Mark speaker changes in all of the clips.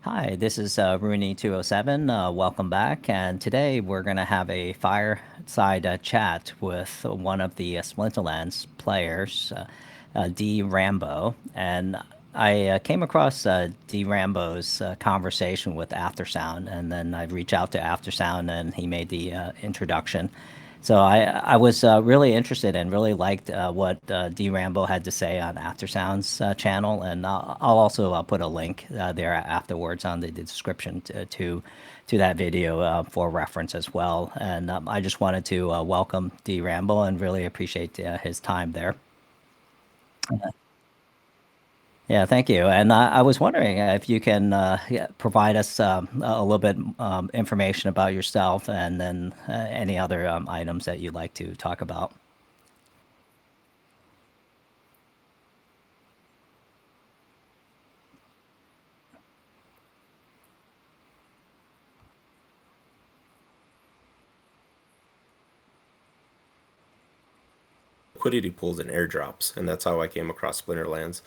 Speaker 1: Hi, this is Rooney207. Welcome back. And today we're going to have a fireside chat with one of the Splinterlands players, DeeRambo. And I came across DeeRambo's conversation with Aftersound, and then I reached out to Aftersound, and he made the introduction. So I was really interested and really liked what DeeRambo had to say on Aftersound's channel, and I'll also put a link there afterwards on the description to that video for reference as well. And I just wanted to welcome DeeRambo and really appreciate his time there. Yeah, thank you. And I was wondering if you can provide us a little bit information about yourself and then any other items that you'd like to talk about.
Speaker 2: Liquidity pools and airdrops, and that's how I came across Splinterlands.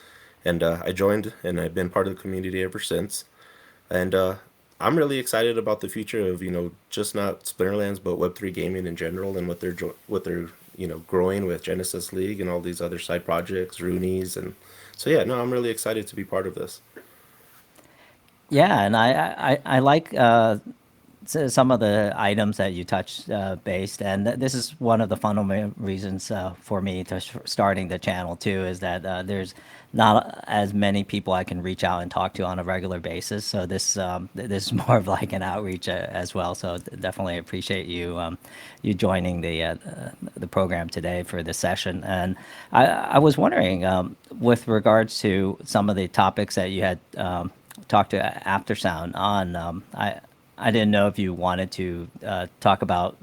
Speaker 2: And I joined, and I've been part of the community ever since. And I'm really excited about the future of just not Splinterlands, but Web3 gaming in general, and what they're growing with Genesis League and all these other side projects, Roonies, and so yeah, no, I'm really excited to be part of this.
Speaker 1: Yeah, and I like some of the items that you touched based, and this is one of the fundamental reasons for me to starting the channel too, is that there's not as many people I can reach out and talk to on a regular basis. So this is more of like an outreach as well. So definitely appreciate you joining the program today for this session. And I was wondering with regards to some of the topics that you had talked to Aftersound on. I didn't know if you wanted to talk about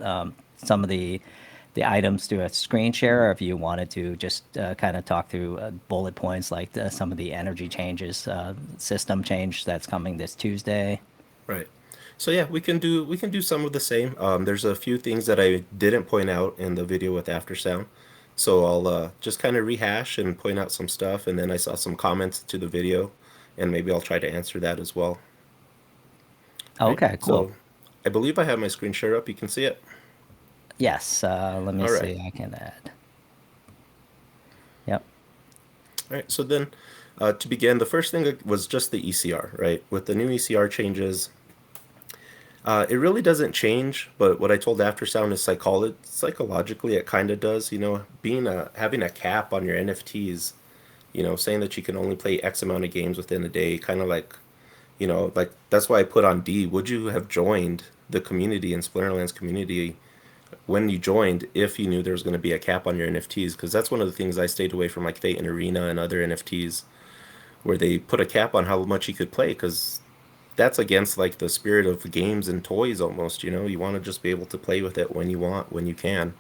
Speaker 1: some of the items through a screen share, or if you wanted to just kind of talk through bullet points like some of the energy changes, system change that's coming this Tuesday.
Speaker 2: Right. So yeah, we can do some of the same. There's a few things that I didn't point out in the video with Aftersound, so I'll just kind of rehash and point out some stuff. And then I saw some comments to the video, and maybe I'll try to answer that as well. Right.
Speaker 1: Okay, cool.
Speaker 2: So I believe I have my screen share up. You can see it.
Speaker 1: Yes, let me
Speaker 2: All right.
Speaker 1: see. I can add. Yep.
Speaker 2: All right. So then, to begin, the first thing was just the ECR. Right. With the new ECR changes, it really doesn't change, but what I told Aftersound is psychologically it kind of does. Being having a cap on your NFTs, saying that you can only play X amount of games within a day, kind of like that's why I put on D. Would you have joined the community in Splinterlands community when you joined if you knew there was going to be a cap on your NFTs? Because that's one of the things I stayed away from, like Fate and Arena and other NFTs, where they put a cap on how much you could play, because that's against like the spirit of games and toys almost. You want to just be able to play with it when you want, when you can.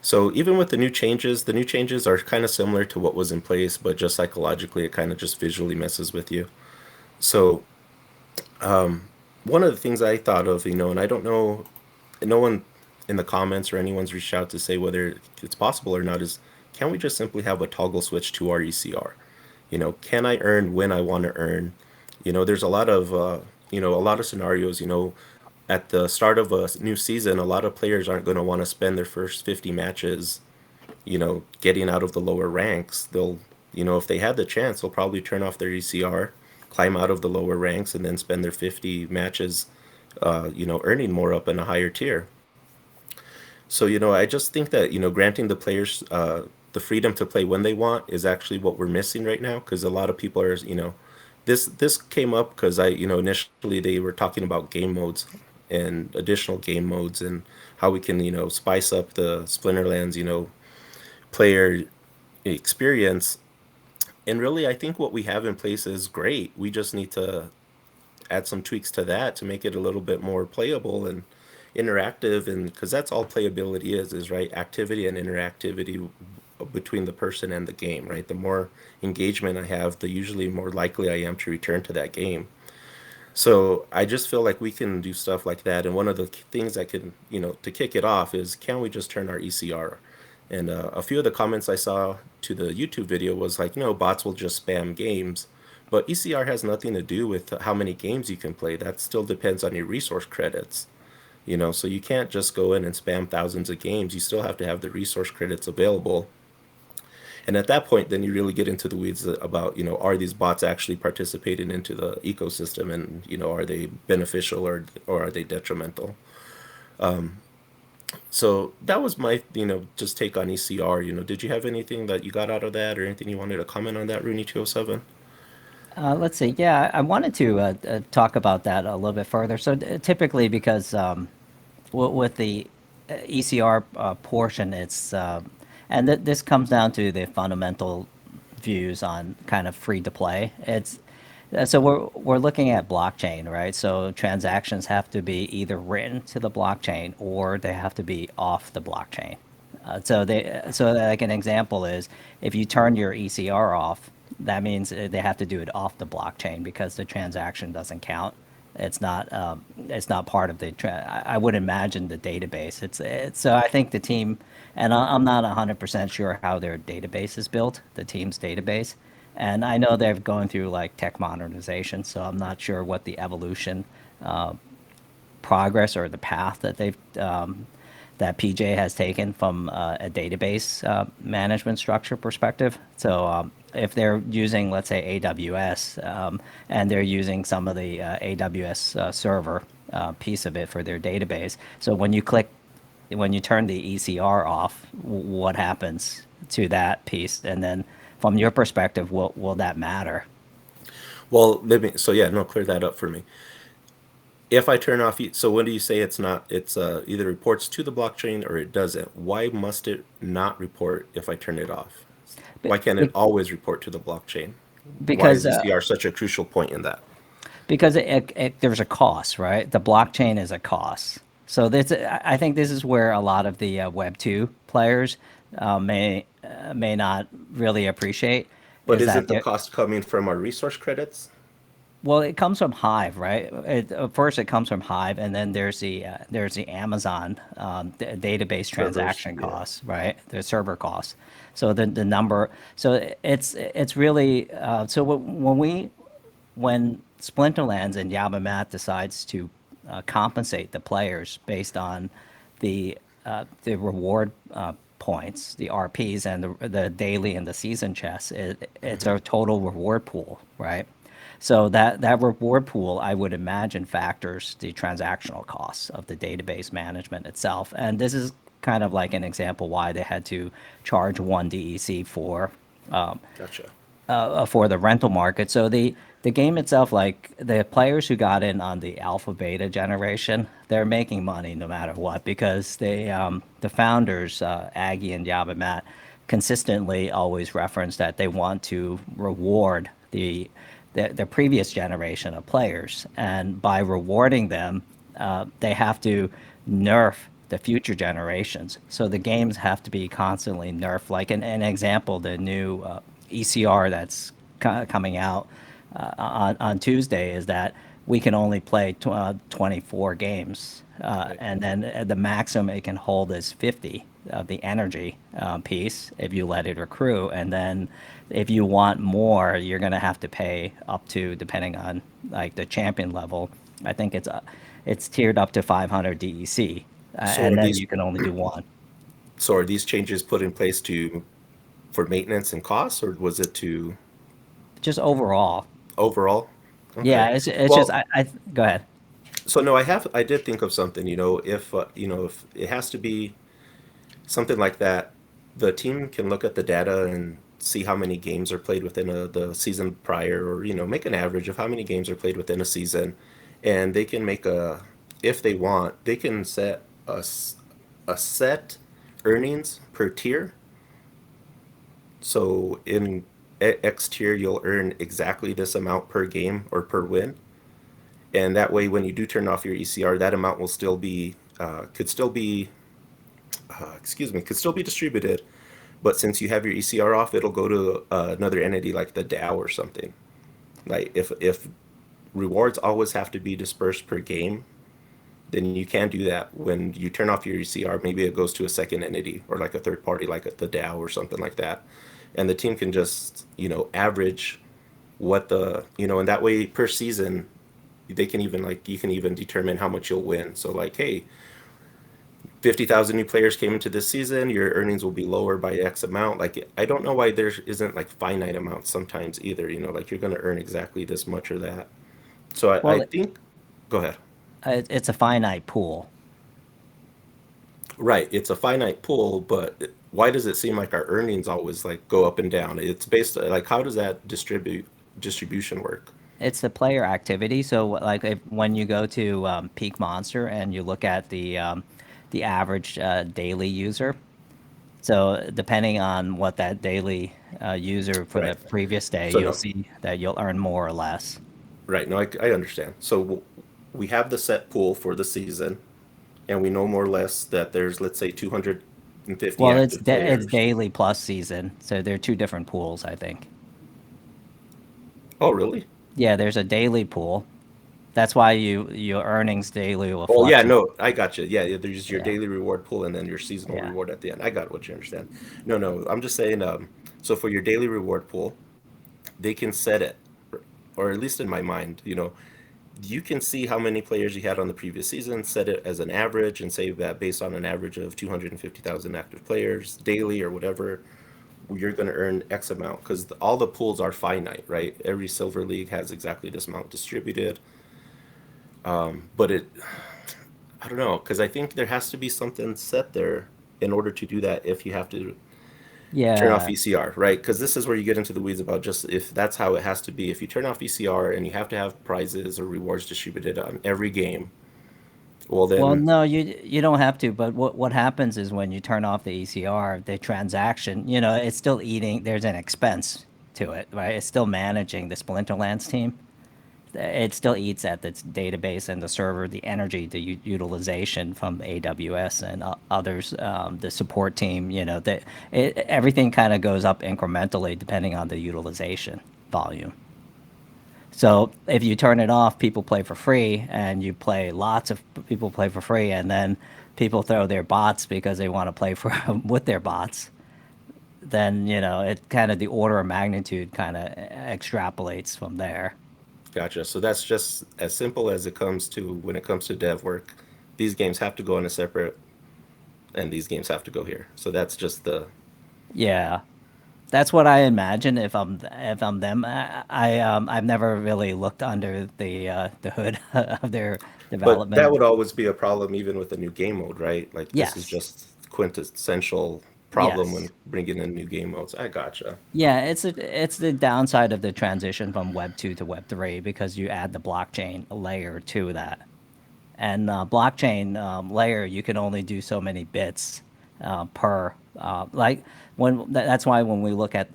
Speaker 2: So even with the new changes are kind of similar to what was in place, but just psychologically it kind of just visually messes with you. So one of the things I thought of, and I don't know, no one in the comments or anyone's reached out to say whether it's possible or not, is can we just simply have a toggle switch to our ECR? Can I earn when I want to earn? There's a lot of scenarios, at the start of a new season, a lot of players aren't going to want to spend their first 50 matches, getting out of the lower ranks. If they had the chance, they'll probably turn off their ECR, climb out of the lower ranks, and then spend their 50 matches, earning more up in a higher tier. So, I just think that, granting the players the freedom to play when they want is actually what we're missing right now, because a lot of people are, this came up because initially they were talking about game modes and additional game modes and how we can, spice up the Splinterlands, player experience. And really, I think what we have in place is great. We just need to add some tweaks to that to make it a little bit more playable and interactive, and because that's all playability is, right? Activity and interactivity between the person and the game, right? The more engagement I have, the usually more likely I am to return to that game. So I just feel like we can do stuff like that. And one of the things that can, to kick it off is, can we just turn our ECR? And a few of the comments I saw to the YouTube video was like, bots will just spam games. But ECR has nothing to do with how many games you can play. That still depends on your resource credits. So you can't just go in and spam thousands of games. You still have to have the resource credits available. And at that point, then you really get into the weeds about, are these bots actually participating into the ecosystem, and, are they beneficial, or are they detrimental? So that was my, just take on ECR. Did you have anything that you got out of that, or anything you wanted to comment on that, Rooney 207?
Speaker 1: Let's see. Yeah, I wanted to talk about that a little bit further. So typically, because with the ECR portion, it's and this comes down to the fundamental views on kind of free to play. It's so we're looking at blockchain, right? So transactions have to be either written to the blockchain or they have to be off the blockchain. So like an example is if you turn your ECR off, that means they have to do it off the blockchain because the transaction doesn't count. It's not part of the. I would imagine the database. So I think the team, and I'm not 100% sure how their database is built, the team's database, and I know they're going through like tech modernization. So I'm not sure what the evolution progress or the path that they've that PJ has taken from a database management structure perspective. So if they're using, let's say, AWS, and they're using some of the AWS server piece of it for their database, so when you turn the ECR off, what happens to that piece? And then from your perspective, will that matter?
Speaker 2: Well, so yeah, no, clear that up for me. If I turn off, so when do you say it's not, it's either reports to the blockchain or it doesn't? Why must it not report if I turn it off?
Speaker 1: Be-
Speaker 2: Why can't it
Speaker 1: be-
Speaker 2: always report to the blockchain? Why
Speaker 1: Because
Speaker 2: is ECR such a crucial point in that?
Speaker 1: there's a cost, right? The blockchain is a cost. So I think this is where a lot of the Web 2 players may not really appreciate
Speaker 2: But
Speaker 1: is that
Speaker 2: isn't the
Speaker 1: they're,
Speaker 2: cost coming from our resource credits?
Speaker 1: well, it comes from Hive, right? First, it comes from Hive, and then there's the Amazon database
Speaker 2: Servers,
Speaker 1: transaction
Speaker 2: yeah.
Speaker 1: costs, right? The server costs. So the number, so it's really when Splinterlands and Yabamat decides to compensate the players based on the reward points, the RPs, and the daily and the season chests, it's
Speaker 2: Hmm.
Speaker 1: a total reward pool, right? So that reward pool, I would imagine, factors the transactional costs of the database management itself. And this is kind of like an example why they had to charge one DEC
Speaker 2: Gotcha.
Speaker 1: for the rental market. So the game itself, like the players who got in on the alpha beta generation, they're making money no matter what because the founders Aggie and Yabamat consistently always reference that they want to reward the previous generation of players, and by rewarding them, they have to nerf the future generations. So the games have to be constantly nerfed. Like an example, the new ECR that's coming out on Tuesday is that we can only play 24 games,
Speaker 2: Right.
Speaker 1: and then the maximum it can hold is 50 of the energy piece if you let it accrue, and then if you want more, you're going to have to pay up to, depending on like the champion level. I think it's tiered up to 500 DEC,
Speaker 2: So
Speaker 1: and
Speaker 2: are
Speaker 1: then
Speaker 2: these
Speaker 1: you can only do one.
Speaker 2: so are these changes put in place to for maintenance and costs, or was it to
Speaker 1: Just overall,
Speaker 2: overall? Okay.
Speaker 1: yeah. It's just
Speaker 2: Well,
Speaker 1: I go ahead.
Speaker 2: so no, I did think of something, if it has to be something like that, the team can look at the data and see how many games are played within the season prior, or make an average of how many games are played within a season, and they can make if they want, they can set a set earnings per tier. So in X tier, you'll earn exactly this amount per game or per win, and that way, when you do turn off your ECR, that amount will still be could still be could still be distributed. But since you have your ECR off, it'll go to another entity like the DAO or something. Like if rewards always have to be dispersed per game, then you can do that. When you turn off your ECR, maybe it goes to a second entity or like a third party, like the DAO or something like that. And the team can just, average what the, and that way per season, they can even like you can even determine how much you'll win. So like, hey, 50,000 new players came into this season, your earnings will be lower by X amount. Like, I don't know why there isn't like finite amounts sometimes either, like you're going to earn exactly this much or that. So I
Speaker 1: Well,
Speaker 2: think, go ahead.
Speaker 1: it's a finite pool.
Speaker 2: Right. It's a finite pool, but why does it seem like our earnings always like go up and down? It's based like, how does that distribution work?
Speaker 1: It's the player activity. So, like, if when you go to Peak Monster and you look at the average daily user, so depending on what that daily user for the
Speaker 2: Right.
Speaker 1: previous day,
Speaker 2: So
Speaker 1: you'll
Speaker 2: no,
Speaker 1: see that you'll earn more or less.
Speaker 2: right. No, I understand. So we have the set pool for the season, and we know more or less that there's, let's say, 250
Speaker 1: Well,
Speaker 2: active
Speaker 1: it's
Speaker 2: players.
Speaker 1: daily plus season, so they're two different pools, I think.
Speaker 2: Oh, really?
Speaker 1: Yeah, there's a daily pool. That's why your earnings daily will
Speaker 2: Oh, yeah,
Speaker 1: fluctuate.
Speaker 2: no, I got you. Yeah, yeah, there's your
Speaker 1: Yeah,
Speaker 2: daily reward pool and then your seasonal
Speaker 1: yeah.
Speaker 2: reward at the end. I got what you understand. No, no, I'm just saying, so for your daily reward pool, they can set it, or at least in my mind, you can see how many players you had on the previous season, set it as an average, and say that based on an average of 250,000 active players daily or whatever, you're going to earn X amount because all the pools are finite, right? Every silver league has exactly this amount distributed. But I don't know, because I think there has to be something set there in order to do that if you have to turn off
Speaker 1: Yeah.
Speaker 2: VCR, right? Because this is where you get into the weeds about just if that's how it has to be. If you turn off VCR and you have to have prizes or rewards distributed on every game, well
Speaker 1: Well,
Speaker 2: then,
Speaker 1: no, you don't have to, but what happens is when you turn off the ECR, the transaction, it's still eating, there's an expense to it, right? It's still managing the Splinterlands team. It still eats at its database and the server, the energy, the utilization from AWS and others, the support team, everything kind of goes up incrementally depending on the utilization volume. So if you turn it off, people play for free, and you play lots of people play for free, and then people throw their bots because they want to play for with their bots. Then it kind of the order of magnitude kind of extrapolates from there.
Speaker 2: gotcha. So that's just as simple as it comes to when it comes to dev work. These games have to go in a separate, and these games have to go here. So that's just the,
Speaker 1: Yeah, that's what I imagine if I'm them. I've never really looked under the hood of their
Speaker 2: but that
Speaker 1: development.
Speaker 2: would always be a problem even with a new game mode, right? Like this is
Speaker 1: Yes,
Speaker 2: just quintessential problem when
Speaker 1: yes.
Speaker 2: bringing in new game modes. I gotcha.
Speaker 1: Yeah, it's the downside of the transition from Web 2 to Web 3 because you add the blockchain layer to that. And blockchain layer, you can only do so many bits per. Like that's why when we look at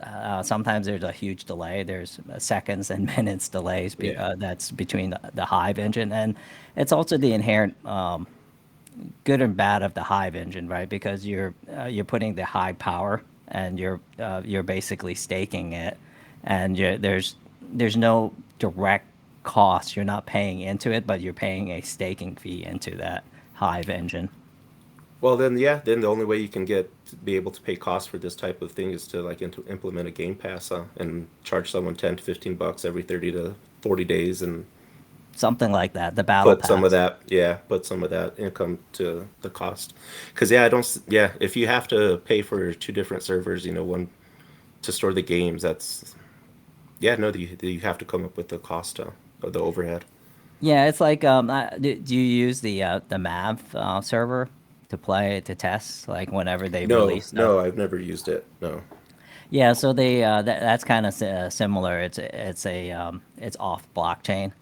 Speaker 1: sometimes there's a huge delay. There's seconds and minutes delays
Speaker 2: Yeah.
Speaker 1: that's between the Hive engine, and it's also the inherent good and bad of the Hive engine, right? Because you're putting the high power and you're basically staking it, and there's no direct cost. You're not paying into it, but you're paying a staking fee into that Hive engine.
Speaker 2: Well, then, yeah, then the only way you can get to be able to pay costs for this type of thing is to like implement a game pass and charge someone 10 to 15 bucks every 30 to 40 days and
Speaker 1: Something like that. The battle
Speaker 2: put some of
Speaker 1: pass.
Speaker 2: that, yeah, put some of that income to the cost. Because, yeah, I don't, yeah, if you have to pay for two different servers, one to store the games, that's, yeah, no, you have to come up with the cost of the overhead.
Speaker 1: Yeah, it's like do you use the Mav server to play to test like whenever they
Speaker 2: No,
Speaker 1: release stuff?
Speaker 2: no, I've never used it. No.
Speaker 1: Yeah, so that's kind of similar. It's off blockchain,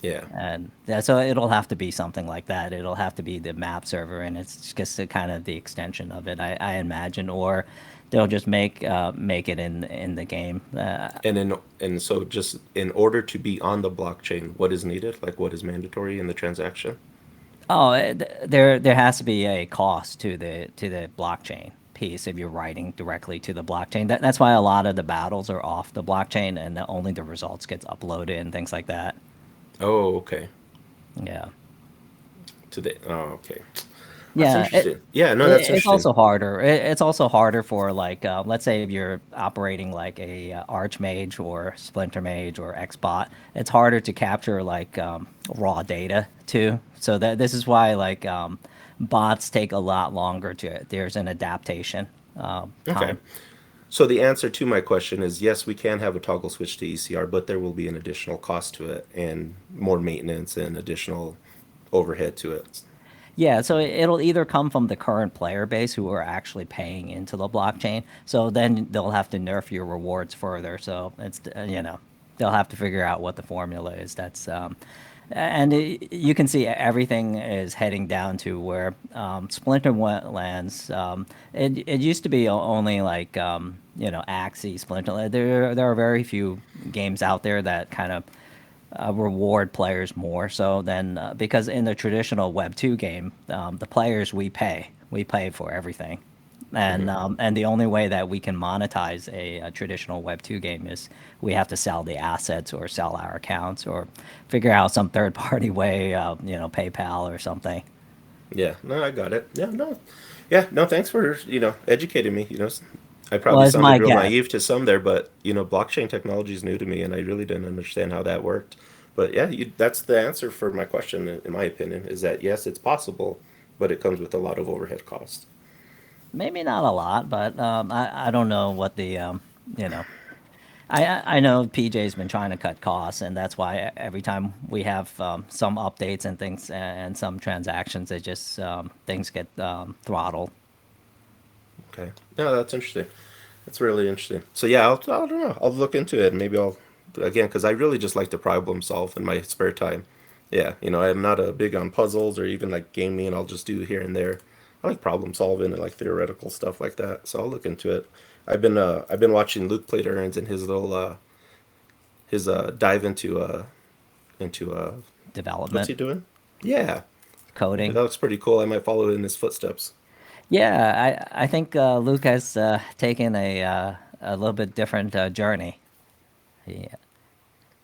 Speaker 2: Yeah.
Speaker 1: and so it'll have to be something like that. It'll have to be the map server, and it's just kind of the extension of it, I imagine, or they'll just make it in the game.
Speaker 2: And so just in order to be on the blockchain, what is needed? Like what is mandatory in the transaction?
Speaker 1: There has to be a cost to the blockchain piece if you're writing directly to the blockchain. That's why a lot of the battles are off the blockchain, and only the results gets uploaded and things like that.
Speaker 2: Oh, okay.
Speaker 1: Yeah.
Speaker 2: To the oh, okay. That's
Speaker 1: Yeah,
Speaker 2: interesting. Yeah, no, that's
Speaker 1: it's
Speaker 2: interesting.
Speaker 1: also harder. It's also harder for like, let's say if you're operating like a Archmage or Splinter Mage or Xbot, it's harder to capture like raw data too. So that this is why like bots take a lot longer to. There's an adaptation
Speaker 2: Okay.
Speaker 1: time.
Speaker 2: So the answer to my question is yes, we can have a toggle switch to ECR, but there will be an additional cost to it and more maintenance and additional overhead to it.
Speaker 1: Yeah, so it'll either come from the current player base who are actually paying into the blockchain. So then they'll have to nerf your rewards further. So it's they'll have to figure out what the formula is. And you can see everything is heading down to where Splinterlands. It used to be only like Axie Splinterland. There are very few games out there that kind of reward players more so than because in the traditional Web 2 game, the players we pay for everything,
Speaker 2: Hmm.
Speaker 1: and the only way that we can monetize a traditional Web 2 game is we have to sell the assets or sell our accounts or figure out some third party way, PayPal or something.
Speaker 2: Yeah, no, I got it. Yeah, no, yeah, no. Thanks for educating me. I
Speaker 1: Well,
Speaker 2: probably
Speaker 1: it's
Speaker 2: sounded
Speaker 1: my
Speaker 2: real
Speaker 1: guess.
Speaker 2: naive to some there, but blockchain technology is new to me, and I really didn't understand how that worked. But yeah, that's the answer for my question, in my opinion, is that yes, it's possible, but it comes with a lot of overhead costs.
Speaker 1: Maybe not a lot, but I don't know what the you know I know PJ's been trying to cut costs, and that's why every time we have some updates and things and some transactions, it just things get throttled.
Speaker 2: Okay, yeah, that's interesting. That's really interesting. So yeah, I don't know. I'll look into it, and maybe I'll again because I really just like to problem solve in my spare time. Yeah, I'm not a big on puzzles or even like gaming. I'll just do here and there. I like problem solving and like theoretical stuff like that. So I'll look into it. I've been watching Luke play turns and his little his dive into what's
Speaker 1: Development,
Speaker 2: he doing? Yeah, yeah,
Speaker 1: coding.
Speaker 2: that looks pretty cool. I might follow in his footsteps.
Speaker 1: Yeah, I think Luke has taken a little bit different journey. He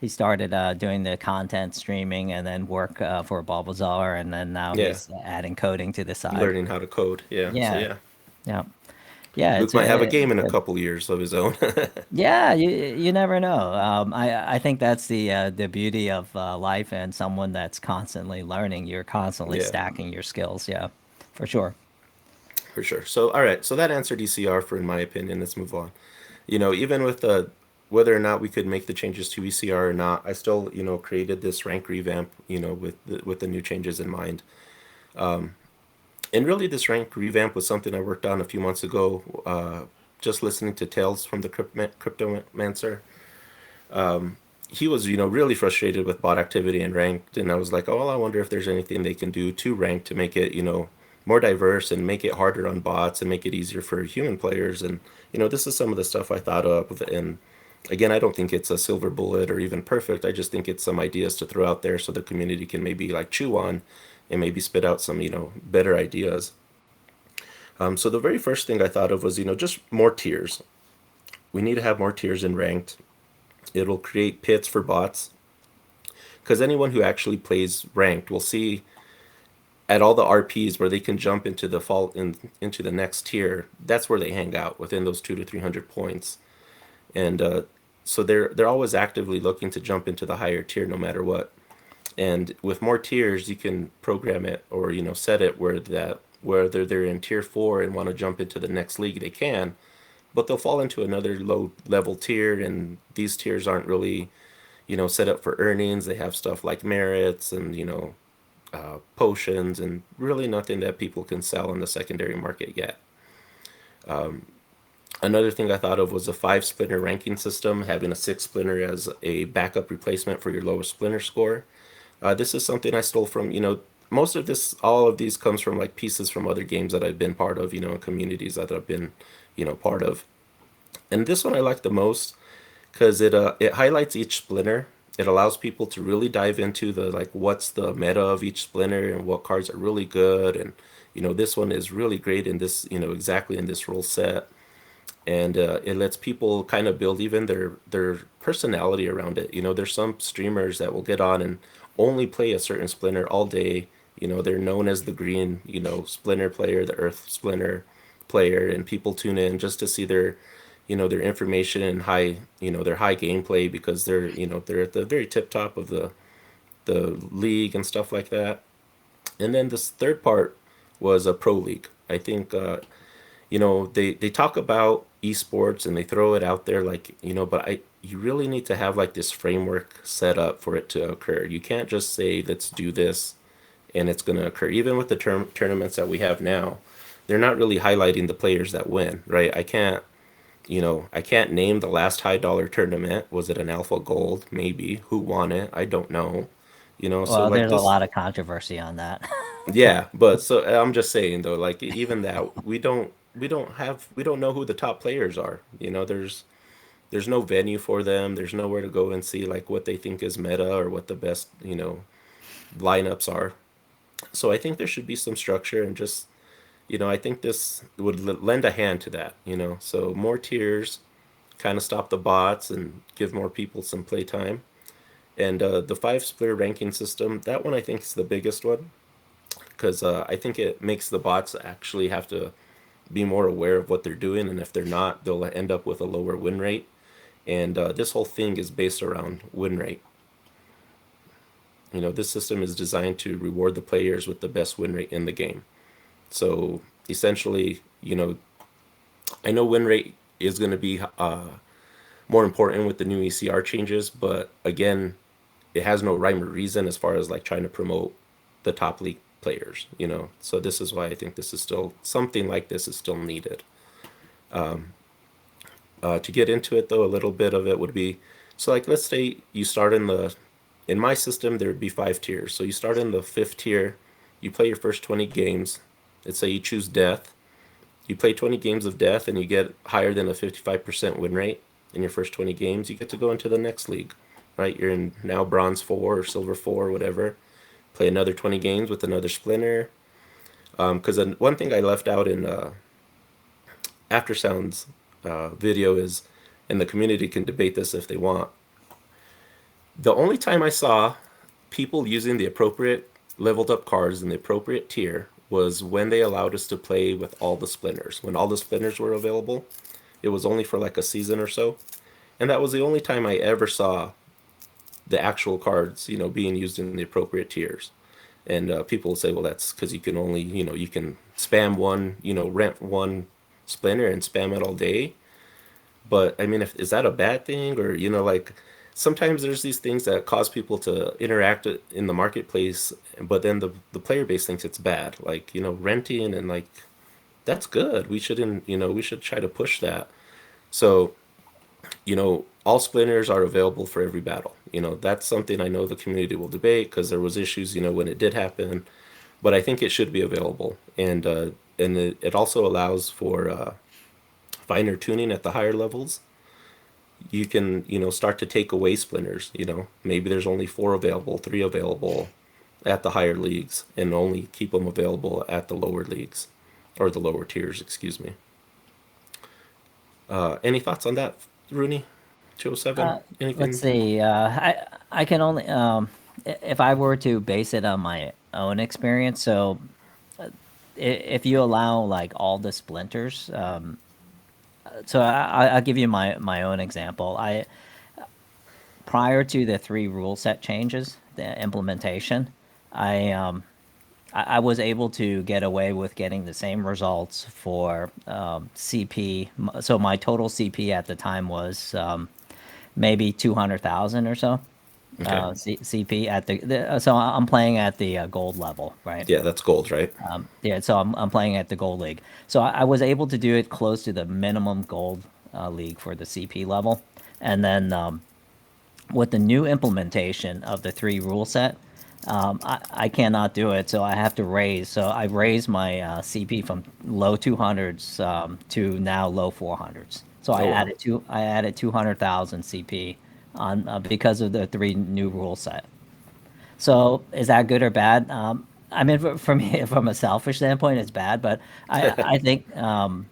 Speaker 1: he started doing the content streaming and then work for Bulbasaur, and then now
Speaker 2: Yeah,
Speaker 1: he's adding coding to the side.
Speaker 2: learning how to code. Yeah, so
Speaker 1: Yeah,
Speaker 2: yeah,
Speaker 1: yeah, yeah.
Speaker 2: Luke might have a game
Speaker 1: It's
Speaker 2: in a
Speaker 1: good.
Speaker 2: couple years of his own.
Speaker 1: Yeah, you never know. I think that's the beauty of life and someone that's constantly learning. You're constantly
Speaker 2: Yeah,
Speaker 1: stacking your skills. Yeah, for sure.
Speaker 2: for sure. So, all right. So that answered ECR for, in my opinion. Let's move on. Even with whether or not we could make the changes to ECR or not, I still, created this rank revamp, with the new changes in mind. And really, this rank revamp was something I worked on a few months ago, just listening to Tales from the Cryptomancer. He was, really frustrated with bot activity and ranked, and I was like, oh, well, I wonder if there's anything they can do to rank to make it, more diverse and make it harder on bots and make it easier for human players. And this is some of the stuff I thought of. And again, I don't think it's a silver bullet or even perfect. I just think it's some ideas to throw out there so the community can maybe like chew on and maybe spit out some, better ideas. So the very first thing I thought of was, just more tiers. We need to have more tiers in ranked. It'll create pits for bots because anyone who actually plays ranked will see at all the RPs where they can jump into the next tier. That's where they hang out within those 200 to 300 points, and so they're always actively looking to jump into the higher tier no matter what. And with more tiers, you can program it or set it whether they're in tier 4 and want to jump into the next league, they can, but they'll fall into another low level tier, and these tiers aren't really set up for earnings. They have stuff like merits and potions and really nothing that people can sell in the secondary market yet. Another thing I thought of was a 5 splinter ranking system, having a 6 splinter as a backup replacement for your lowest splinter score. This is something I stole from, most of this, all of these comes from like pieces from other games that I've been part of, and communities that I've been, part of. And this one I like the most because it highlights each splinter. It allows people to really dive into the like what's the meta of each splinter and what cards are really good, and this one is really great in this, exactly in this rule set. And it lets people kind of build even their personality around it. There's some streamers that will get on and only play a certain splinter all day, They're known as the green, Splinter player, the Earth Splinter player, and people tune in just to see their information and their high gameplay because they're at the very tip top of the league and stuff like that. And then this third part was a pro league. I think they talk about esports and they throw it out there like, but I you really need to have like this framework set up for it to occur. You can't just say let's do this and it's going to occur. Even with the tournaments that we have now, they're not really highlighting the players that win, right? I can't name the last high dollar tournament. Was it an Alpha Gold? Maybe. Who won it? I don't know. So
Speaker 1: Well,
Speaker 2: like
Speaker 1: there's a
Speaker 2: this,
Speaker 1: lot of controversy on that.
Speaker 2: yeah, but so I'm just saying though, like even that we don't know who the top players are. There's no venue for them. There's nowhere to go and see like what they think is meta or what the best, lineups are. So I think there should be some structure and just, I think this would lend a hand to that, So more tiers, kind of stop the bots and give more people some playtime. And the five splitter ranking system, that one I think is the biggest one because I think it makes the bots actually have to be more aware of what they're doing, and if they're not, they'll end up with a lower win rate. And this whole thing is based around win rate. This system is designed to reward the players with the best win rate in the game. So essentially, I know win rate is going to be more important with the new ECR changes, but again, it has no rhyme or reason as far as like trying to promote the top league players. So this is why I think this is still something like this is still needed. To get into it though, a little bit of it would be so like let's say you start in my system there would be five tiers. So you start in the fifth tier, you play your first 20 games. Let's say you choose death. You play 20 games of death and you get higher than a 55% win rate in your first 20 games, you get to go into the next league, right? You're in now bronze 4 or silver 4 or whatever. Play another 20 games with another splinter. Because one thing I left out in After Sounds video is, and the community can debate this if they want. The only time I saw people using the appropriate leveled up cards in the appropriate tier was when they allowed us to play with all the splinters. When all the splinters were available, it was only for like a season or so. And that was the only time I ever saw the actual cards, being used in the appropriate tiers. And people will say, well, that's because you can only, you can spam one, rent one splinter and spam it all day. But I mean, is that a bad thing? Or, like sometimes there's these things that cause people to interact in the marketplace, but then the player base thinks it's bad. Like, renting and like, that's good. We should try to push that. So, all splinters are available for every battle. That's something I know the community will debate because there was issues, when it did happen. But I think it should be available, and it also allows for finer tuning at the higher levels. You can, start to take away splinters. Maybe there's only four available, three available at the higher leagues, and only keep them available at the lower leagues or the lower tiers. Excuse me. Any thoughts on that, Rooney? 207?
Speaker 1: Let's
Speaker 2: Anything?
Speaker 1: see. I can only if I were to base it on my own experience. So if you allow like all the splinters, so I'll give you my own example. I prior to the three rule set changes, the implementation, I I was able to get away with getting the same results for CP. So my total CP at the time was maybe 200,000 or so.
Speaker 2: Okay.
Speaker 1: CP at so I'm playing at the gold level, right?
Speaker 2: Yeah, that's gold, right?
Speaker 1: Yeah, so I'm playing at the gold league. So I was able to do it close to the minimum gold league for the CP level, and then with the new implementation of the three rule set, I cannot do it. So I have to raise. So I raised my CP from low 200s to now low 400s. So
Speaker 2: Oh wow.
Speaker 1: I added 200,000 CP on because of the three new rule set. So is that good or bad? I mean, for me, from a selfish standpoint, it's bad. But I think and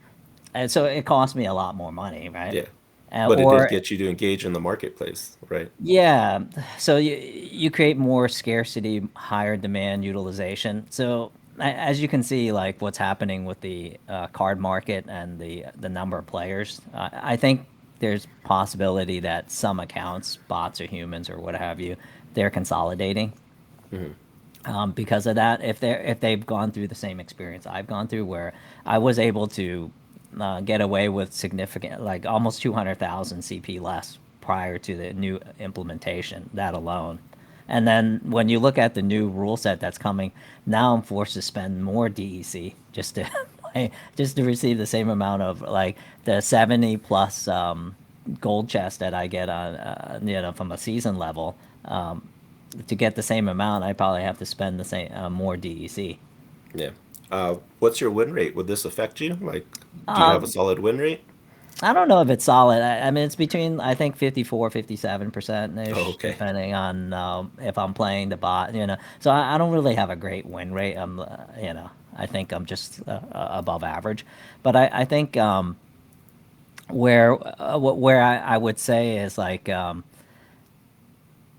Speaker 1: so it cost me a lot more money, right?
Speaker 2: Yeah. But it did
Speaker 1: or
Speaker 2: get you to engage in the marketplace, right?
Speaker 1: yeah, so you create more scarcity, higher demand utilization. So as you can see, like what's happening with the card market and the number of players, I think there's possibility that some accounts, bots or humans or what have you, they're consolidating
Speaker 2: Hmm.
Speaker 1: because of that. If they've gone through the same experience I've gone through, where I was able to get away with significant, like almost 200,000 CP less prior to the new implementation, that alone. And then when you look at the new rule set that's coming, now I'm forced to spend more DEC just to just to receive the same amount of like the 70 plus gold chest that I get on from a season level. To get the same amount, I probably have to spend the same more DEC.
Speaker 2: Yeah. What's your win rate? Would this affect you? Like, do you have a solid win rate?
Speaker 1: I don't know if it's solid. I mean, it's between, I think, 54, 57%
Speaker 2: Oh,
Speaker 1: ish,
Speaker 2: okay.
Speaker 1: depending on if I'm playing the bot. So I don't really have a great win rate. I think I'm just above average. But I think where I would say is like,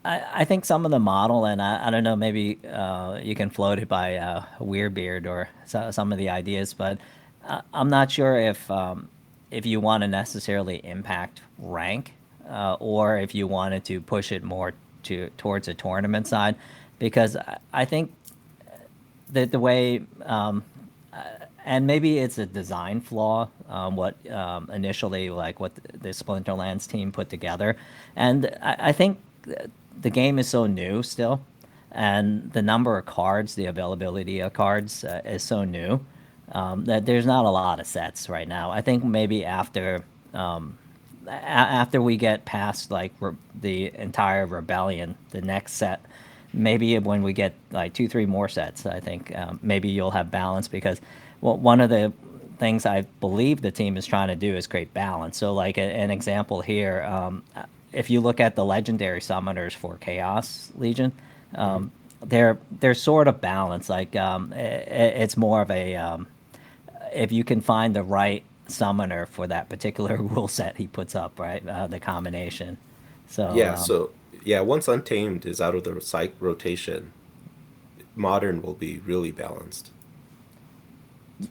Speaker 1: I think some of the model, and I don't know, maybe you can float it by Weirbeard or some of the ideas, but I'm not sure if you want to necessarily impact rank or if you wanted to push it more towards a tournament side, because I think that the way and maybe it's a design flaw, what initially like what the Splinterlands team put together, and I think the game is so new still, and the number of cards, the availability of cards is so new that there's not a lot of sets right now. I think maybe after we get past like the entire rebellion, the next set, maybe when we get like two, three more sets, I think maybe you'll have balance because, well, one of the things I believe the team is trying to do is create balance. So, like an example here, if you look at the legendary summoners for Chaos Legion,
Speaker 2: Hmm.
Speaker 1: they're sort of balanced. Like it's more of a if you can find the right summoner for that particular rule set he puts up, right? The combination. So
Speaker 2: Yeah. So, yeah, once Untamed is out of the psych rotation, modern will be really balanced.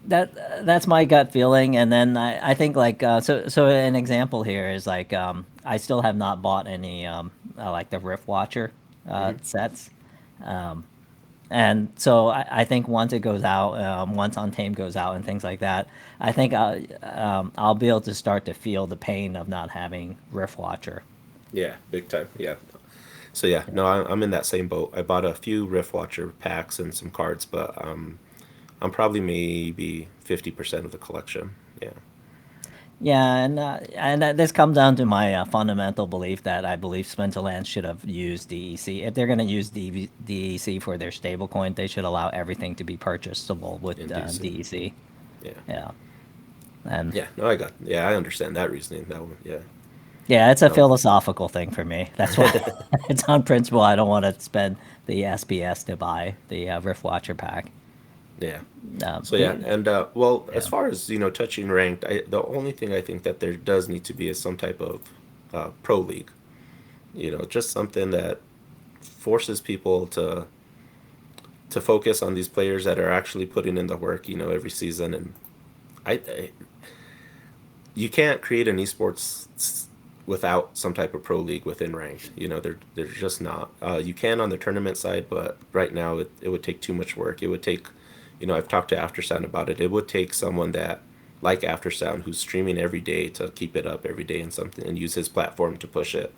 Speaker 1: that's my gut feeling. And then I think like so an example here is like I still have not bought any like the Rift Watcher
Speaker 2: Hmm.
Speaker 1: sets. And so I think once it goes out, once Untamed goes out and things like that, I think I'll be able to start to feel the pain of not having Rift Watcher.
Speaker 2: Yeah, big time. Yeah. So yeah, no, I'm in that same boat. I bought a few Rift Watcher packs and some cards, but I'm probably maybe 50% of the collection. Yeah.
Speaker 1: Yeah, and this comes down to my fundamental belief that I believe Splinterlands should have used DEC. If they're going to use DEC for their stablecoin, they should allow everything to be purchasable with
Speaker 2: In DC.
Speaker 1: DEC.
Speaker 2: Yeah.
Speaker 1: Yeah, and
Speaker 2: Yeah. No, yeah, I understand that reasoning. That one. Yeah.
Speaker 1: yeah, it's a
Speaker 2: No.
Speaker 1: philosophical thing for me. That's why it's on principle. I don't want to spend the SPS to buy the Rift Watcher pack.
Speaker 2: Yeah. So yeah,
Speaker 1: The
Speaker 2: and well, as
Speaker 1: yeah.
Speaker 2: far as touching ranked, the only thing I think that there does need to be is some type of pro league. Just something that forces people to focus on these players that are actually putting in the work, every season. And I you can't create an esports without some type of pro league within ranked. They're just not. You can on the tournament side, but right now it would take too much work. It would take, I've talked to Aftersound about it. It would take someone that like Aftersound who's streaming every day to keep it up every day and something and use his platform to push it.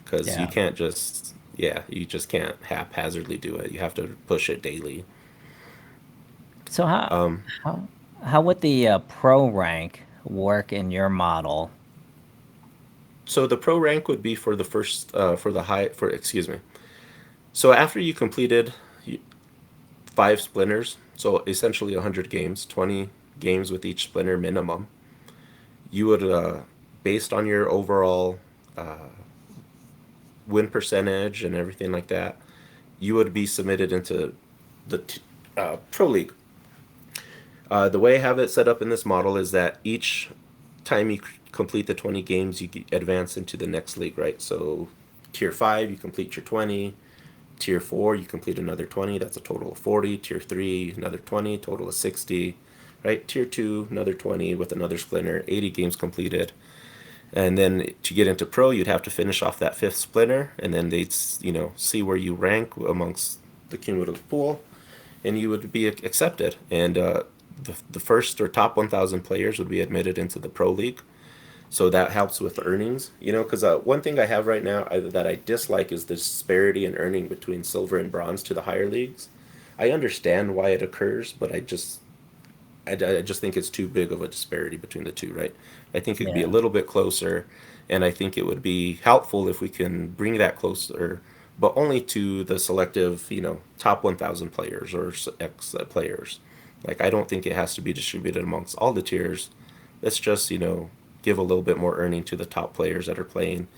Speaker 2: Because you
Speaker 1: Yeah.
Speaker 2: can't just, yeah, you just can't haphazardly do it. You have to push it daily.
Speaker 1: So
Speaker 2: Um,
Speaker 1: how how would the pro rank work in your model?
Speaker 2: so the pro rank would be for the first, for the high, for, excuse me. So after you completed five splinters, so essentially 100 games, 20 games with each splinter minimum, you would, based on your overall win percentage and everything like that, you would be submitted into the pro league. The way I have it set up in this model is that each time you complete the 20 games, advance into the next league, right? So tier 5, you complete your 20. Tier 4, you complete another 20. That's a total of 40. Tier 3, another 20, total of 60. Right? Tier 2, another 20 with another splinter, 80 games completed. And then to get into pro, you'd have to finish off that fifth splinter, and then they'd see where you rank amongst the cumulative pool, and you would be accepted. And the first or top 1,000 players would be admitted into the pro league. So that helps with earnings, because one thing I have right now that I dislike is the disparity in earning between silver and bronze to the higher leagues. I understand why it occurs, but I just think it's too big of a disparity between the two, right? I think it could be a
Speaker 1: Yeah.
Speaker 2: little bit closer, and I think it would be helpful if we can bring that closer, but only to the selective, top 1,000 players or X players. Like, I don't think it has to be distributed amongst all the tiers. Let's just, give a little bit more earning to the top players that are playing,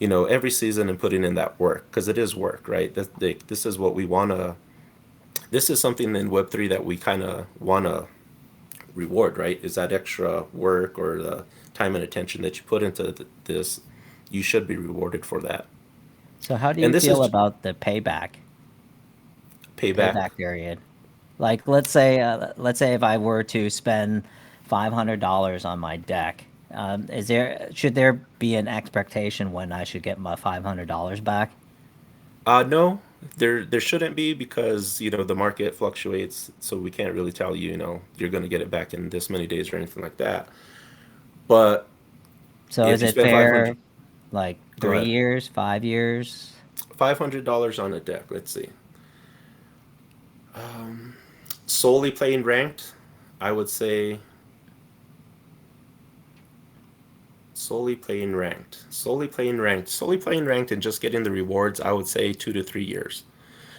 Speaker 2: every season and putting in that work, because it is work, right? This is what we want to, this is something in Web3 that we kind of want to reward, right? Is that extra work or the time and attention that you put into this, you should be rewarded for that.
Speaker 1: So how do
Speaker 2: And
Speaker 1: you
Speaker 2: this
Speaker 1: feel
Speaker 2: is
Speaker 1: about the
Speaker 2: payback.
Speaker 1: payback period? Like, let's say if I were to spend $500 on my deck, should there be an expectation when I should get my $500 back?
Speaker 2: No, there shouldn't be, because the market fluctuates, so we can't really tell you, you're going to get it back in this many days or anything like that. But
Speaker 1: So
Speaker 2: if
Speaker 1: is
Speaker 2: you
Speaker 1: it
Speaker 2: spend 500,
Speaker 1: fair, like
Speaker 2: go
Speaker 1: three
Speaker 2: ahead.
Speaker 1: years, 5 years?
Speaker 2: $500 on a deck. Let's see. Solely playing ranked, I would say solely playing ranked and just getting the rewards, I would say 2 to 3 years.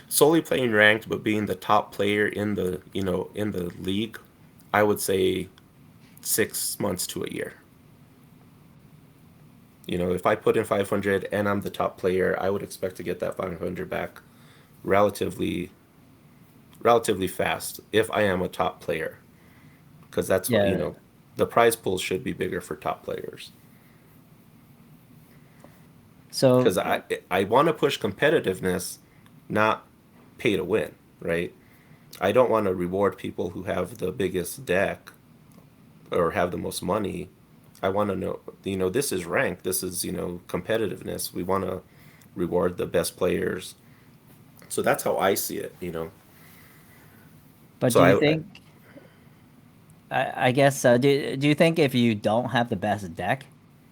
Speaker 2: Solely playing ranked, but being the top player in the league, I would say 6 months to a year. If I put in 500 and I'm the top player, I would expect to get that 500 back relatively relatively fast if I am a top player, because that's what
Speaker 1: Yeah.
Speaker 2: the prize pool should be bigger for top players.
Speaker 1: So
Speaker 2: Because I want to push competitiveness, not pay to win, right? I don't want to reward people who have the biggest deck or have the most money. I want to know, this is rank, this is, competitiveness. We want to reward the best players. So that's how I see it.
Speaker 1: but
Speaker 2: So
Speaker 1: do you
Speaker 2: I
Speaker 1: think I guess do you think if you don't have the best deck,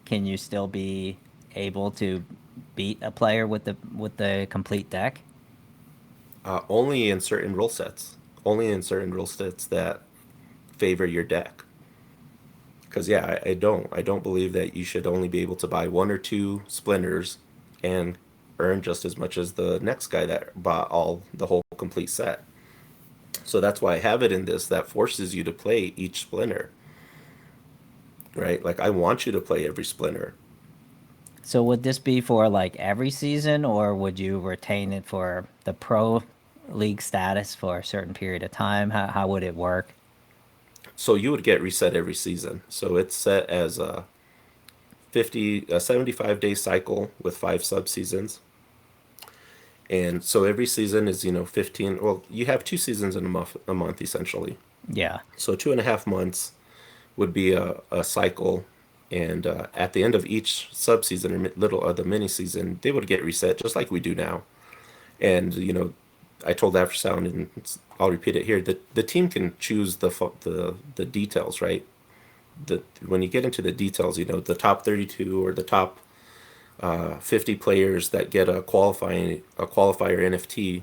Speaker 1: can you still be able to beat a player with the complete deck?
Speaker 2: only in certain rule sets, only in certain rule sets that favor your deck. Because yeah, I don't believe that you should only be able to buy one or two splinters and earn just as much as the next guy that bought the whole complete set. So that's why I have it in this that forces you to play each splinter, right? Like, I want you to play every splinter.
Speaker 1: So would this be for like every season, or would you retain it for the pro league status for a certain period of time? How would it work?
Speaker 2: So you would get reset every season. So it's set as a 75-day cycle with 5 subseasons. And so every season is, 15. Well, you have 2 seasons in a month essentially.
Speaker 1: Yeah.
Speaker 2: So 2.5 months would be a cycle, and at the end of each subseason or the mini season, they would get reset just like we do now. And I told Aftersound, and I'll repeat it here, that the team can choose the details, right? When you get into the details, the top 32 or the top 50 players that get a qualifier NFT,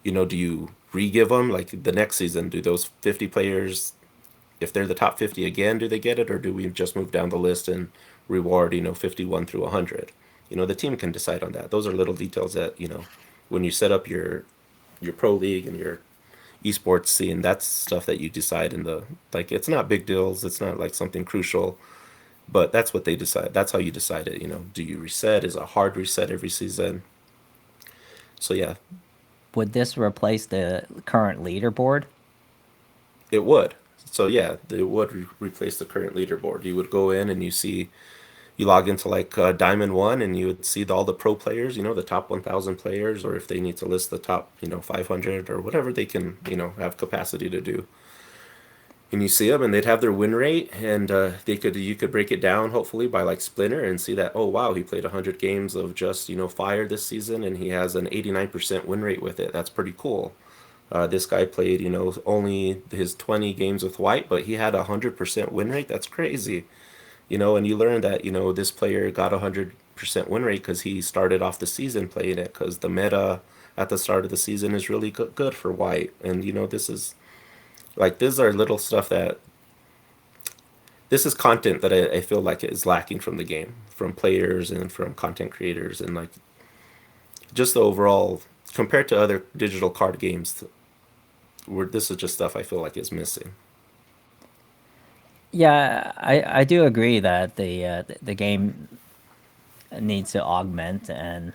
Speaker 2: do you re-give them like the next season? Do those 50 players, if they're the top 50 again, do they get it, or do we just move down the list and reward 51 through 100? The team can decide on that. Those are little details that when you set up your pro league and your esports scene, that's stuff that you decide in the, like, it's not big deals, it's not like something crucial, but that's what they decide. That's how you decide it. Do you reset? Is a hard reset every season? So yeah,
Speaker 1: Would this replace the current leaderboard?
Speaker 2: it would. So yeah, they would replace the current leaderboard. You would go in and you log into like Diamond One, and you would see all the pro players, the top 1,000 players, or if they need to list the top, 500 or whatever they can, have capacity to do. And you see them, and they'd have their win rate, and you could break it down hopefully by like Splinter and see that, oh wow, he played 100 games of just fire this season, and he has an 89% win rate with it. That's pretty cool. This guy played only his 20 games with white, but he had a 100% win rate. That's crazy. And you learn that this player got a 100% win rate because he started off the season playing it, because the meta at the start of the season is really good for white. And this is like, these are little stuff that this is content that I feel like is lacking from the game, from players and from content creators, and like just the overall, compared to other digital card games, where this is just stuff I feel like is missing.
Speaker 1: Yeah, I do agree that the game needs to augment and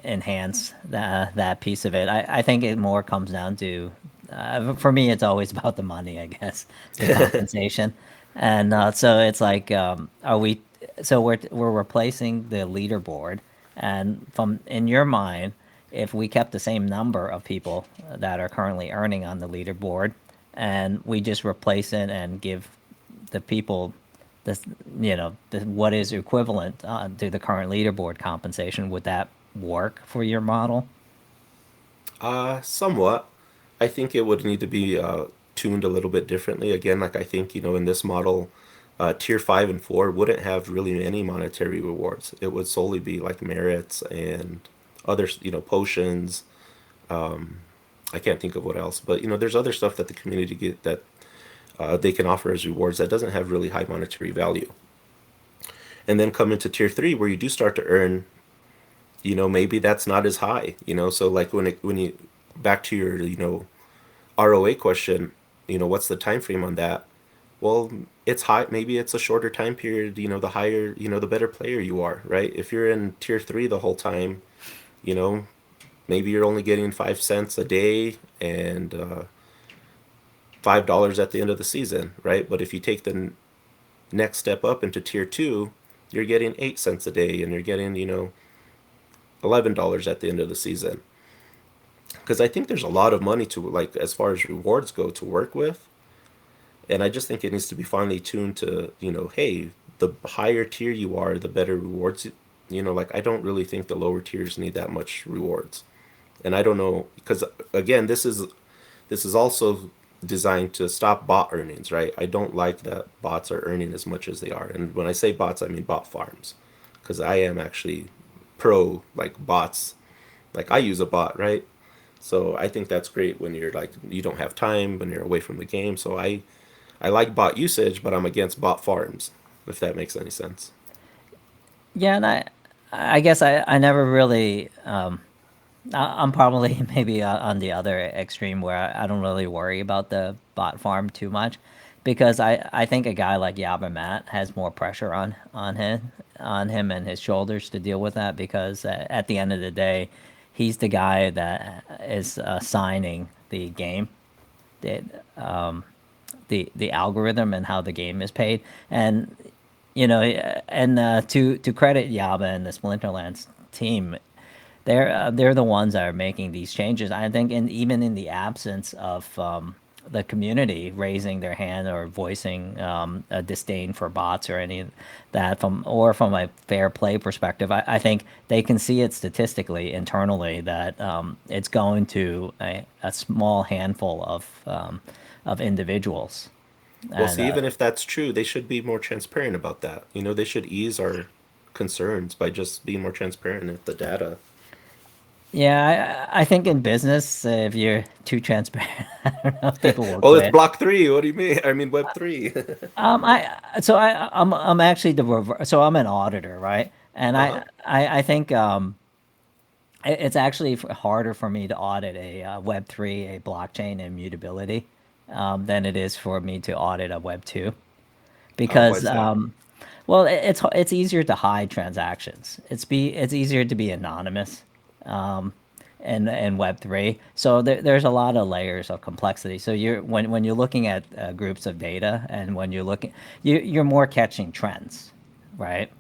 Speaker 1: enhance that piece of it. I think it more comes down to, for me, it's always about the money, I guess, the compensation, and so it's like, are we? So we're replacing the leaderboard, and from in your mind, if we kept the same number of people that are currently earning on the leaderboard, and we just replace it and give the people this, what is equivalent to the current leaderboard compensation, would that work for your model?
Speaker 2: Somewhat. I think it would need to be tuned a little bit differently. Again, like I think, in this model, tier 5 and 4 wouldn't have really any monetary rewards. It would solely be like merits and other, potions. I can't think of what else, but there's other stuff that the community get that they can offer as rewards that doesn't have really high monetary value. And then come into tier 3 where you do start to earn, maybe that's not as high, so like when you back to your, ROA question, what's the time frame on that? Well, it's high. Maybe it's a shorter time period. The higher, the better player you are, right? If you're in tier 3 the whole time, you know, maybe you're only getting 5 cents a day and $5 at the end of the season, right? But if you take the next step up into tier 2, you're getting 8 cents a day, and you're getting, $11 at the end of the season. Because I think there's a lot of money to, like, as far as rewards go, to work with. And I just think it needs to be finely tuned to, hey, the higher tier you are, the better rewards. Like, I don't really think the lower tiers need that much rewards. And I don't know, because again, this is also designed to stop bot earnings, right? I don't like that bots are earning as much as they are. And when I say bots, I mean bot farms, because I am actually pro like bots. Like, I use a bot, right? So I think that's great when you're like, you don't have time when you're away from the game. So I like bot usage, but I'm against bot farms, if that makes any sense.
Speaker 1: Yeah, and I guess I never really. I'm probably maybe on the other extreme where I don't really worry about the bot farm too much, because I think a guy like Yaba Matt has more pressure on him and his shoulders to deal with that, because at the end of the day, he's the guy that is signing the game, the the algorithm and how the game is paid. And and to credit Yaba and the Splinterlands team, they're the ones that are making these changes. I think, and even in the absence of the community raising their hand or voicing a disdain for bots or any of that, from a fair play perspective, I think they can see it statistically internally that it's going to a small handful of individuals.
Speaker 2: Well,
Speaker 1: And
Speaker 2: see, even if that's true, they should be more transparent about that. They should ease our concerns by just being more transparent with the data.
Speaker 1: yeah, I think in business, if you're too transparent, I don't know if people will
Speaker 2: Oh, it's
Speaker 1: quit.
Speaker 2: block 3. What do you mean? I mean, web 3.
Speaker 1: I'm actually the reverse. So I'm an auditor, right? And
Speaker 2: Uh-huh.
Speaker 1: I think it's actually harder for me to audit a Web3, a blockchain immutability, than it is for me to audit a Web2,
Speaker 2: Why
Speaker 1: because
Speaker 2: is that?
Speaker 1: well, it's easier to hide transactions. It's easier to be anonymous. in Web3. So there's a lot of layers of complexity. So when you're looking at groups of data, and when you're looking, you're more catching trends, right?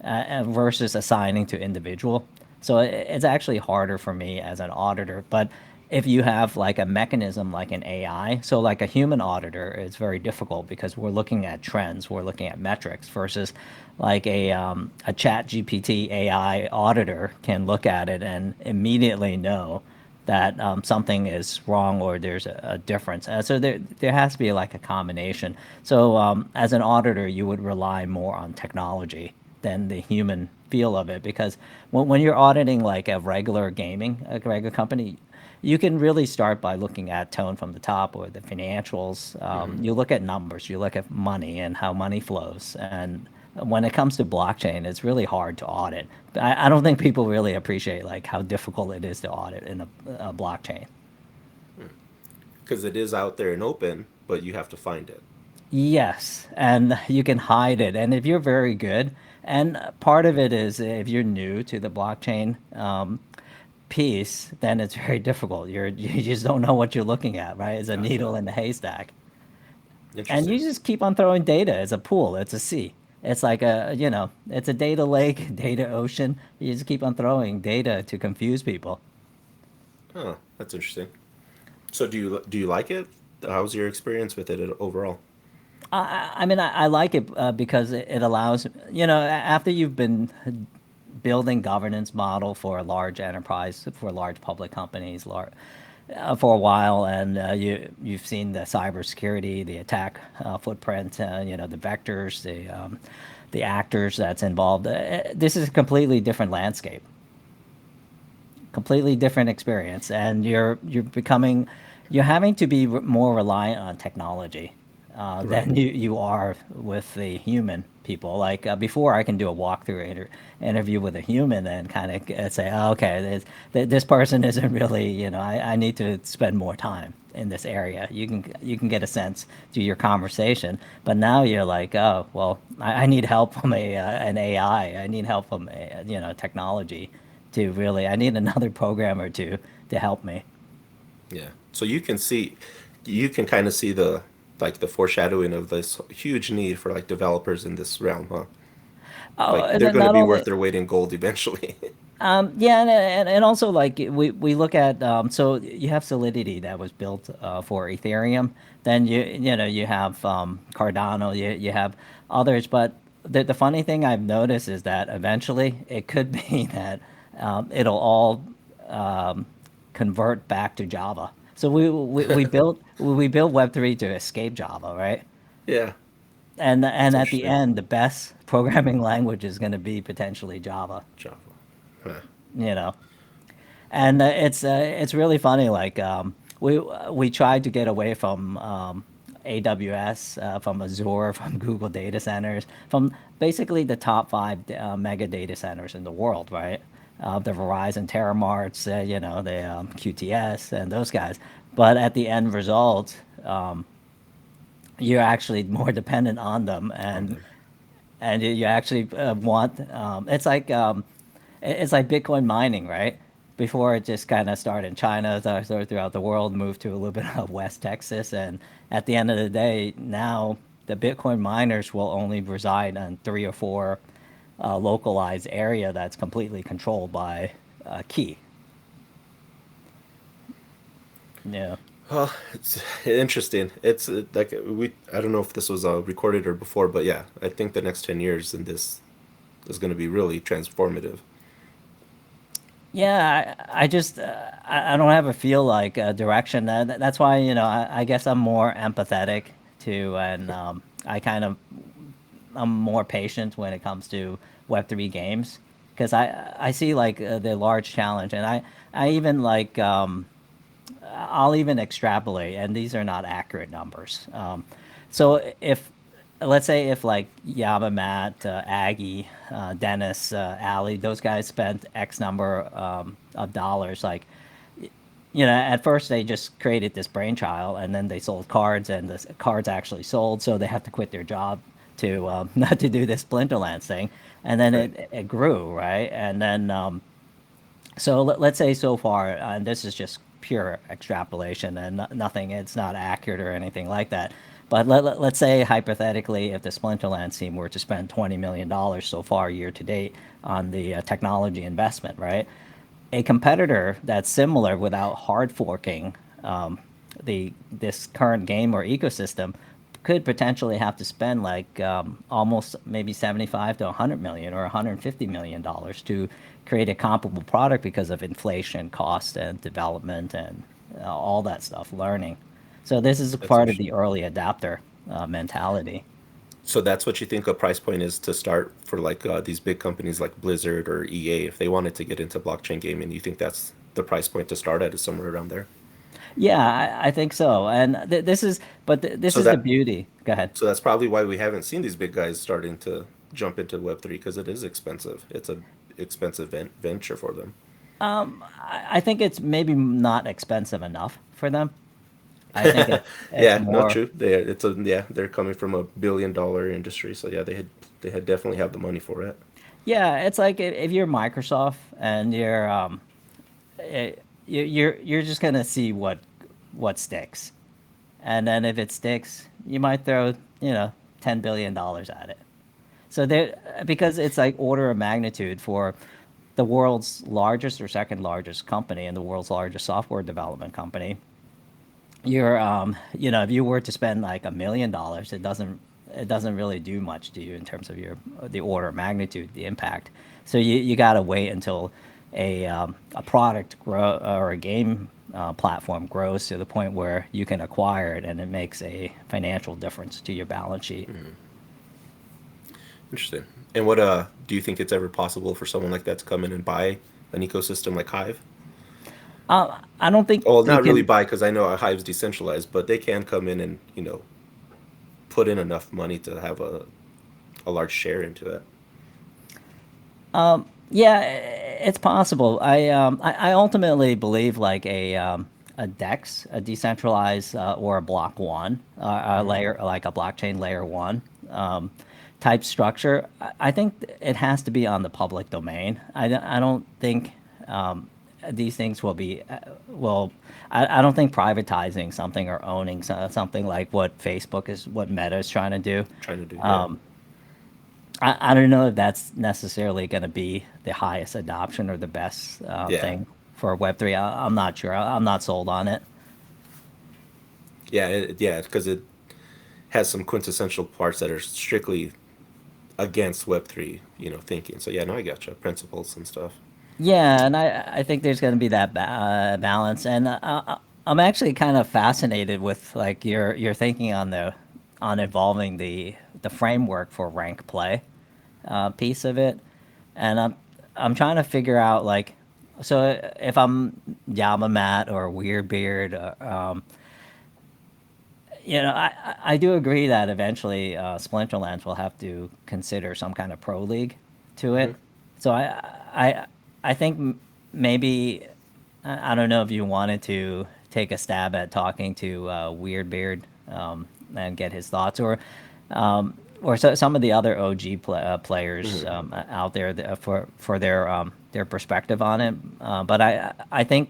Speaker 1: Versus assigning to individual. So it's actually harder for me as an auditor. But if you have like a mechanism like an AI, so like a human auditor, it's very difficult because we're looking at trends, we're looking at metrics versus like a chat GPT AI auditor can look at it and immediately know that something is wrong or there's a difference. So there has to be like a combination. So as an auditor, you would rely more on technology than the human feel of it because when you're auditing like a regular company, you can really start by looking at tone from the top or the financials.
Speaker 2: Hmm.
Speaker 1: You look at numbers, you look at money and how money flows. And when it comes to blockchain, it's really hard to audit. I don't think people really appreciate like how difficult it is to audit in a blockchain.
Speaker 2: Because it is out there and open, but you have to find it.
Speaker 1: Yes, and you can hide it. And if you're very good, and part of it is if you're new to the blockchain piece, then it's very difficult. You just don't know what you're looking at, right? It's a
Speaker 2: Gotcha.
Speaker 1: needle in the haystack. And you
Speaker 2: Interesting.
Speaker 1: just keep on throwing data. It's a pool. It's a sea. It's like it's a data lake, data ocean. You just keep on throwing data to confuse people.
Speaker 2: Oh, that's interesting. So do you like it? How's your experience with it overall?
Speaker 1: I mean, I like it because it allows, after you've been building governance model for a large enterprise, for large public companies, for a while, and you've seen the cybersecurity, the attack footprint, the vectors, the actors that's involved. This is a completely different landscape, completely different experience, and you're having to be more reliant on technology
Speaker 2: Right.
Speaker 1: than you are with the human people. Like before, I can do a walkthrough interview with a human and kind of say, oh, okay, this person isn't really, I need to spend more time in this area. You can get a sense through your conversation, but now you're like, oh, well, I need help from an AI. I need help from technology to really. I need another programmer to help me.
Speaker 2: Yeah. So you can kind of see the like the foreshadowing of this huge need for like developers in this realm, huh?
Speaker 1: Oh,
Speaker 2: Like
Speaker 1: and
Speaker 2: they're
Speaker 1: then
Speaker 2: going to
Speaker 1: not
Speaker 2: be worth
Speaker 1: only.
Speaker 2: their weight in gold eventually.
Speaker 1: Yeah, and also like we look at so you have Solidity that was built for Ethereum. Then you have Cardano. You have others, but the funny thing I've noticed is that eventually it could be that it'll all convert back to Java. So we built Web3 to escape Java, right?
Speaker 2: Yeah,
Speaker 1: And
Speaker 2: that's
Speaker 1: at the
Speaker 2: interesting.
Speaker 1: end, the best programming language is going to be potentially Java.
Speaker 2: Java. Huh.
Speaker 1: You know. And it's really funny. Like we tried to get away from AWS, from Azure, from Google data centers, from basically the top five mega data centers in the world, right? The Verizon Terramarts, the QTS, and those guys. But at the end result, you're actually more dependent on them,
Speaker 2: On
Speaker 1: and
Speaker 2: them.
Speaker 1: you actually want. It's like Bitcoin mining, right? Before it just kind of started in China, throughout the world, moved to a little bit of West Texas, and at the end of the day, now the Bitcoin miners will only reside in three or four localized area that's completely controlled by key. Yeah.
Speaker 2: Well, it's interesting. It's like I don't know if this was recorded or before, but yeah, I think the next 10 years in this is going to be really transformative.
Speaker 1: Yeah, I just I don't have a feel like direction. That's why I guess I'm more empathetic to, and I kind of I'm more patient when it comes to Web3 games because I see like the large challenge, and I even like I'll even extrapolate, and these are not accurate numbers. So if let's say if like Yaba, Matt, Aggie, Dennis, Ali, those guys spent X number of dollars, like at first they just created this brainchild, and then they sold cards, and the cards actually sold, so they have to quit their job to not to do this Splinterlands thing, and then
Speaker 2: Right.
Speaker 1: it grew, right, and then So let's say so far, and this is just pure extrapolation and nothing, it's not accurate or anything like that. But let's say hypothetically, if the Splinterlands team were to spend $20 million so far year to date on the technology investment, right? A competitor that's similar without hard forking the this current game or ecosystem could potentially have to spend like almost maybe 75 to 100 million or 150 million dollars to create a comparable product because of inflation, cost, and development, and all that stuff, learning. So this is
Speaker 2: That's
Speaker 1: part of
Speaker 2: interesting.
Speaker 1: the early adapter mentality.
Speaker 2: So that's what you think a price point is to start for like these big companies like Blizzard or EA if they wanted to get into blockchain gaming. You think that's the price point to start at is somewhere around there?
Speaker 1: Yeah, I think so. And this is, but this
Speaker 2: So
Speaker 1: is the
Speaker 2: that
Speaker 1: beauty. Go ahead.
Speaker 2: so that's probably why we haven't seen these big guys starting to jump into Web3 because it is expensive. It's a expensive venture for them.
Speaker 1: I think it's maybe not expensive enough for them. I think it's
Speaker 2: Yeah, no,
Speaker 1: more.
Speaker 2: true. They're coming from a billion-dollar industry, so yeah, they had definitely have the money for it.
Speaker 1: Yeah, it's like if you're Microsoft and you're just gonna see what sticks, and then if it sticks, you might throw $10 billion at it. So there, because it's like order of magnitude for the world's largest or second largest company and the world's largest software development company. If you were to spend like $1 million, it doesn't really do much to you in terms of the order of magnitude, the impact. So you got to wait until a product grow or a game platform grows to the point where you can acquire it and it makes a financial difference to your balance sheet.
Speaker 2: Interesting. And what do you think it's ever possible for someone like that to come in and buy an ecosystem like Hive?
Speaker 1: I don't think
Speaker 2: Oh,
Speaker 1: you
Speaker 2: not really
Speaker 1: can.
Speaker 2: buy because I know Hive's decentralized, but they can come in and put in enough money to have a large share into it.
Speaker 1: Yeah, it's possible. I ultimately believe like a DEX, a decentralized or a block one, a
Speaker 2: Hmm.
Speaker 1: layer like a blockchain layer one type structure. I think it has to be on the public domain. I don't think these things will be well. I don't think privatizing something or owning something like what Facebook is, what Meta is trying to do.
Speaker 2: Trying to do, yeah,
Speaker 1: I don't know if that's necessarily going to be the highest adoption or the best
Speaker 2: yeah,
Speaker 1: thing for Web3. I'm not sure. I'm not sold on it.
Speaker 2: yeah, because it has some quintessential parts that are strictly against Web3, thinking. So yeah, no, I gotcha. Principles and stuff.
Speaker 1: Yeah, and I think there's going to be that balance, and I'm actually kind of fascinated with like your thinking on the on evolving the framework for rank play piece of it, and I'm trying to figure out like so if I'm Yamamat or Weirdbeard, I do agree that eventually Splinterlands will have to consider some kind of pro league to
Speaker 2: Hmm.
Speaker 1: it. So I, I think maybe I don't know if you wanted to take a stab at talking to Weirdbeard and get his thoughts, or some of the other OG players
Speaker 2: Hmm.
Speaker 1: out there for their perspective on it. But I think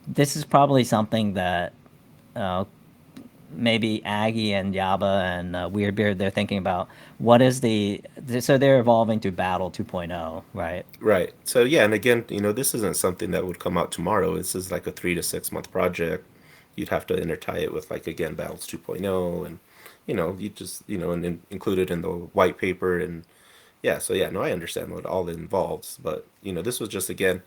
Speaker 1: this is probably something that maybe Aggie and Yaba and Weirdbeard, they're thinking about what is so they're evolving to Battle 2.0, right?
Speaker 2: Right. So yeah, and again, this isn't something that would come out tomorrow. This is like a 3 to 6 month project. You'd have to intertie it with like again Battles 2.0, and you just and then include it in the white paper, and yeah. So yeah, no, I understand what all it involves, but this was just again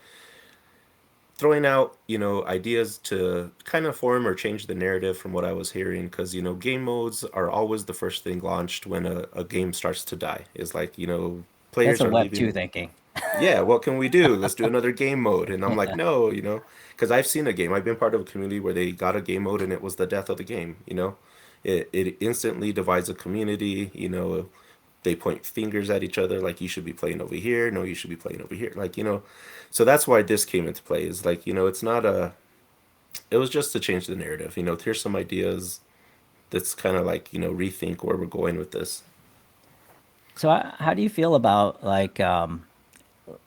Speaker 2: throwing out ideas to kind of form or change the narrative from what I was hearing, because game modes are always the first thing launched when a game starts to die. Is like
Speaker 1: That's
Speaker 2: players
Speaker 1: a
Speaker 2: are
Speaker 1: Web 2
Speaker 2: leaving.
Speaker 1: thinking.
Speaker 2: Yeah, what can we do? Let's do another game mode. And I'm like, no, because I've seen a game. I've been part of a community where they got a game mode and it was the death of the game. It instantly divides a community. They point fingers at each other like you should be playing over here. No, you should be playing over here. Like. So that's why this came into play is like, it's not it was just to change the narrative. Here's some ideas that's kind of like, rethink where we're going with this.
Speaker 1: So how do you feel about like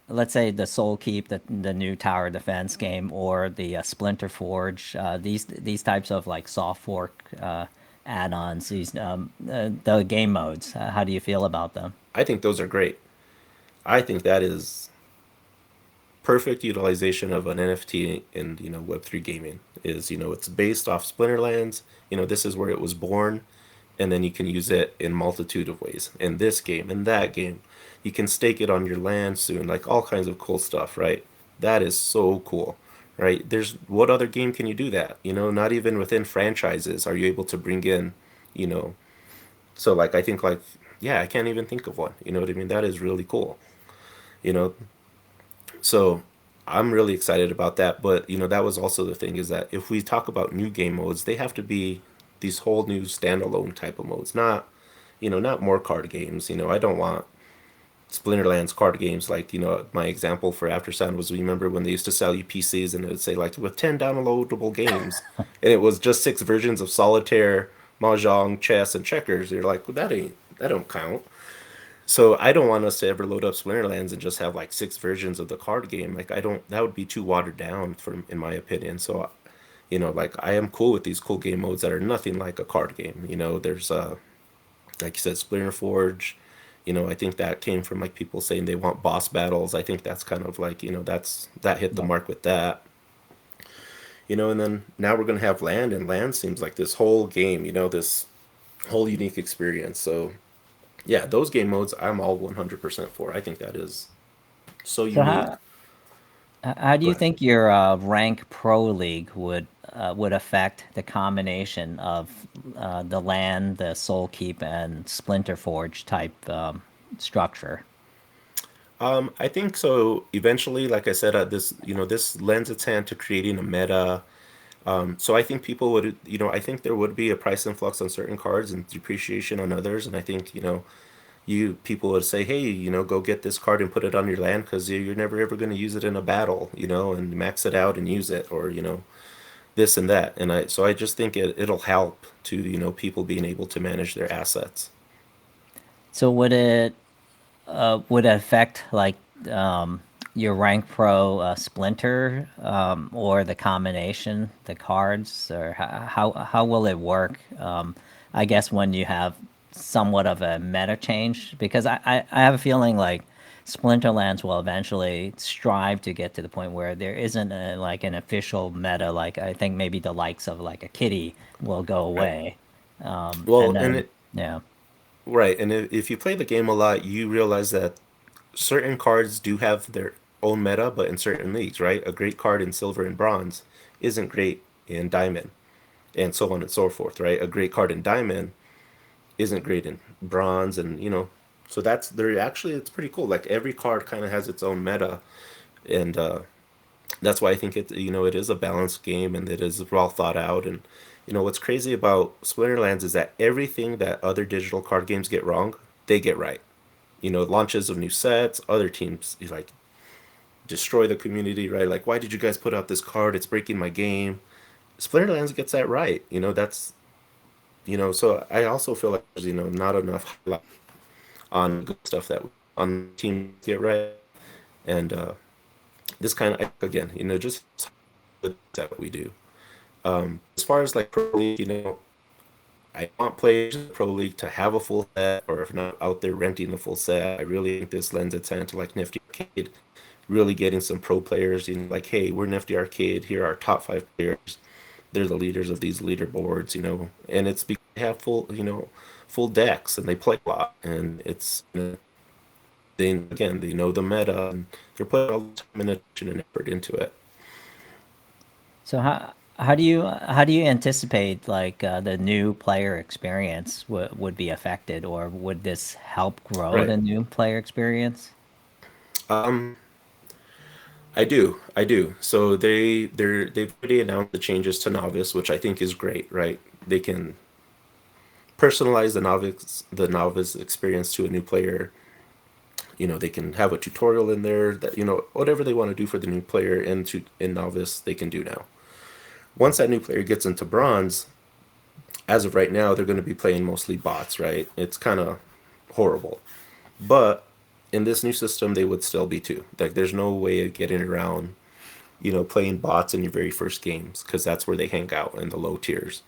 Speaker 1: let's say the Soul Keep, the new tower defense game, or the Splinter Forge, these types of like soft fork add-ons, the game modes. How do you feel about them?
Speaker 2: I think those are great. I think that is perfect utilization of an NFT in Web3 gaming. Is it's based off Splinterlands. This is where it was born, and then you can use it in multitude of ways. In this game, in that game, you can stake it on your land soon, like all kinds of cool stuff, right? That is so cool, right? There's what other game can you do that? Not even within franchises are you able to bring in, you know. So like I think like yeah, I can't even think of one. You know what I mean? That is really cool. You know, so I'm really excited about that. But that was also the thing is that if we talk about new game modes, they have to be these whole new standalone type of modes, not more card games. I don't want Splinterlands card games like my example for After Sound was remember when they used to sell you PCs and it would say like with 10 downloadable games and it was just six versions of solitaire, mahjong, chess, and checkers. You're like, well, that don't count. So I don't want us to ever load up Splinterlands and just have like six versions of the card game. Like I don't, that would be too watered down for, in my opinion. So, like I am cool with these cool game modes that are nothing like a card game. There's like you said, Splinter Forge. I think that came from like people saying they want boss battles. I think that's kind of like that hit the
Speaker 1: Yeah.
Speaker 2: mark with that. And then now we're gonna have land, and land seems like this whole game. This whole unique experience. So yeah, those game modes I'm all 100% for. I think that is so
Speaker 1: So
Speaker 2: unique.
Speaker 1: how do
Speaker 2: Go
Speaker 1: you
Speaker 2: ahead.
Speaker 1: think your rank pro league would affect the combination of the land, the Soul Keep, and Splinter Forge type structure?
Speaker 2: I think so. Eventually, like I said, this lends its hand to creating a meta. So I think people would, I think there would be a price influx on certain cards and depreciation on others. And I think, you people would say, hey, go get this card and put it on your land because you're never ever going to use it in a battle, and max it out and use it, or this and that. And I just think it'll help to people being able to manage their assets.
Speaker 1: So would it affect like um, your rank pro splinter or the combination, the cards, or how will it work? I guess when you have somewhat of a meta change, because I have a feeling like Splinterlands will eventually strive to get to the point where there isn't like an official meta. Like I think maybe the likes of like a kitty will go
Speaker 2: Right.
Speaker 1: away, and
Speaker 2: Well,
Speaker 1: then yeah.
Speaker 2: right, and if you play the game a lot, you realize that certain cards do have their own meta, but in certain leagues, right? A great card in silver and bronze isn't great in diamond, and so on and so forth, right? A great card in diamond isn't great in bronze, and so that's there. Actually, it's pretty cool. Like every card kind of has its own meta, and that's why I think it is a balanced game and it is well thought out. And what's crazy about Splinterlands is that everything that other digital card games get wrong, they get right. Launches of new sets, other teams like destroy the community, right? Like, why did you guys put out this card? It's breaking my game. Splinterlands gets that right. That's So I also feel like there's not enough highlight on good stuff that on teams get right, and this kind of again, just that we do. As far as like pro league, I want players in the pro league to have a full set, or if not out there renting the full set. I really think this lends itself to like Nifty Arcade, really getting some pro players. Like, hey, we're Nifty Arcade. Here are our top five players. They're the leaders of these leaderboards, and it's because they have full decks and they play a lot, and it's they know the meta and they're putting all the time and attention and effort into it.
Speaker 1: So how do you anticipate like the new player experience would be affected, or would this help grow
Speaker 2: Right.
Speaker 1: the new player experience?
Speaker 2: Um, I do. So they've already announced the changes to novice, which I think is great, right? They can personalize the novice experience to a new player. They can have a tutorial in there that whatever they want to do for the new player in novice, they can do now. Once that new player gets into bronze, as of right now, they're going to be playing mostly bots, right? It's kind of horrible. But In this new system, they would still be two. Like, there's no way of getting around, playing bots in your very first games because that's where they hang out in the low tiers.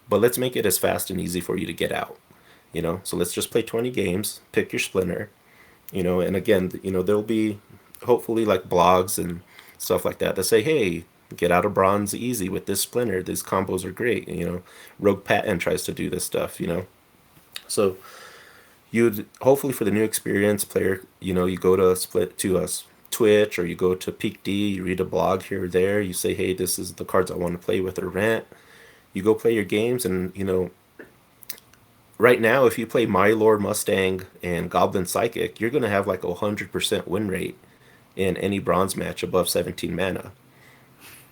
Speaker 2: But let's make it as fast and easy for you to get out. So let's just play 20 games, pick your splinter, and again, there'll be hopefully like blogs and stuff like that that say, hey, get out of bronze easy with this splinter. These combos are great. Rogue Patent tries to do this stuff. So you'd hopefully for the new experience player, you go to split to us Twitch or you go to Peak D, you read a blog here or there, you say, hey, this is the cards I want to play with or rent. You go play your games, and right now, if you play My Lord Mustang and Goblin Psychic, you're going to have like a 100% win rate in any bronze match above 17 mana.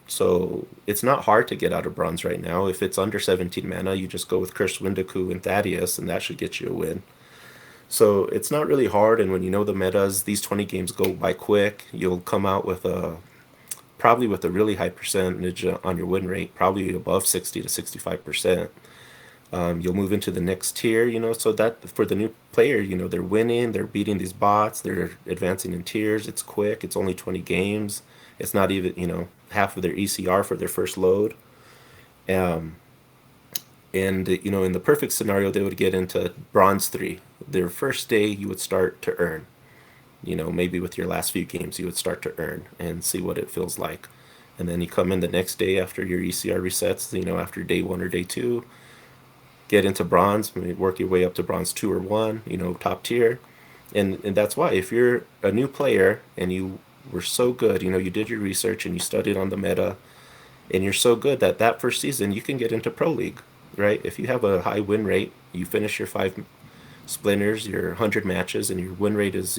Speaker 2: So it's not hard to get out of bronze right now. If it's under 17 mana, you just go with Cursed Windaku and Thaddeus, and that should get you a win. So it's not really hard, and when you know the metas, these 20 games go by quick. You'll come out with probably with a really high percentage on your win rate, probably above 60 to 65%. You'll move into the next tier, so that for the new player, they're winning, they're beating these bots, they're advancing in tiers. It's quick, it's only 20 games. It's not even, half of their ECR for their first load. Um, and, in the perfect scenario, they would get into bronze 3. Their first day, you would start to earn. Maybe with your last few games, you would start to earn and see what it feels like. And then you come in the next day after your ECR resets, after day 1 or day 2, get into bronze, work your way up to bronze 2 or 1, top tier. And that's why if you're a new player and you were so good, you did your research and you studied on the meta and you're so good that that first season you can get into pro league, right? If you have a high win rate, you finish your 5 splinters, your 100 matches, and your win rate is,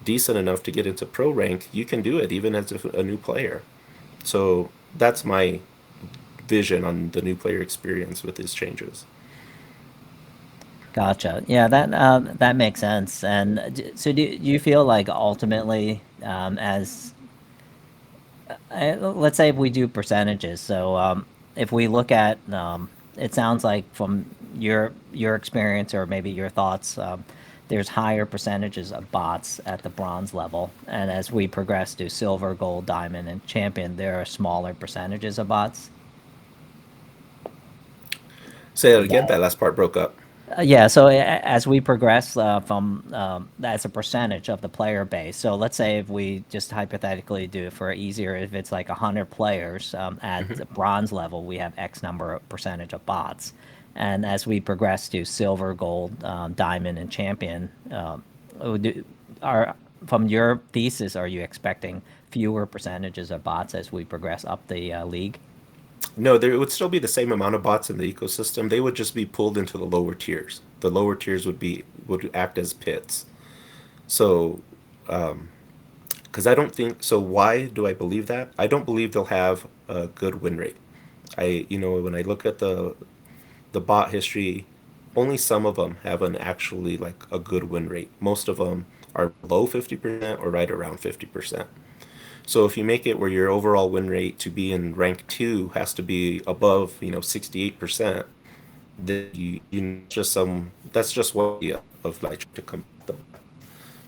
Speaker 2: decent enough to get into pro rank, you can do it even as a new player. So that's my vision on the new player experience with these changes.
Speaker 1: Gotcha. Yeah, that makes sense. And so, do you feel like ultimately, as let's say if we do percentages, so if we look at, it sounds like from your experience or maybe your thoughts, there's higher percentages of bots at the bronze level, and as we progress to silver, gold, diamond, and champion, there are smaller percentages of bots.
Speaker 2: Say that again. That last part broke up.
Speaker 1: Yeah, so as we progress from as a percentage of the player base, so let's say if we just hypothetically do it for easier, if it's like 100 players at the bronze level, we have X number of percentage of bots. And as we progress to silver, gold, diamond, and champion, are from your thesis, are you expecting fewer percentages of bots as we progress up the league?
Speaker 2: No, there would still be the same amount of bots in the ecosystem. They would just be pulled into the lower tiers. The lower tiers would act as pits. So, because I don't think so. Why do I believe that? I don't believe they'll have a good win rate. When I look at the bot history, only some of them have an actually like a good win rate. Most of them are below 50% or right around 50%. So if you make it where your overall win rate to be in rank 2 has to be above, 68%, then just that's just one idea of like to come.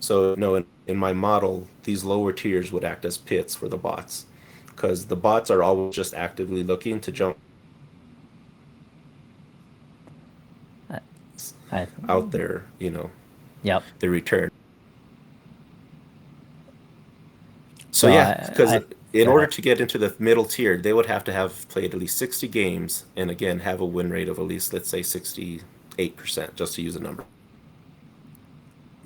Speaker 2: So no, in my model, these lower tiers would act as pits for the bots, because the bots are always just actively looking to jump
Speaker 1: I, I,
Speaker 2: out there,
Speaker 1: yep.
Speaker 2: the return. So
Speaker 1: So
Speaker 2: yeah, because in
Speaker 1: go
Speaker 2: order
Speaker 1: ahead.
Speaker 2: to get into the middle tier, they would have to have played at least 60 games and again have a win rate of at least, let's say, 68%, just to use a number.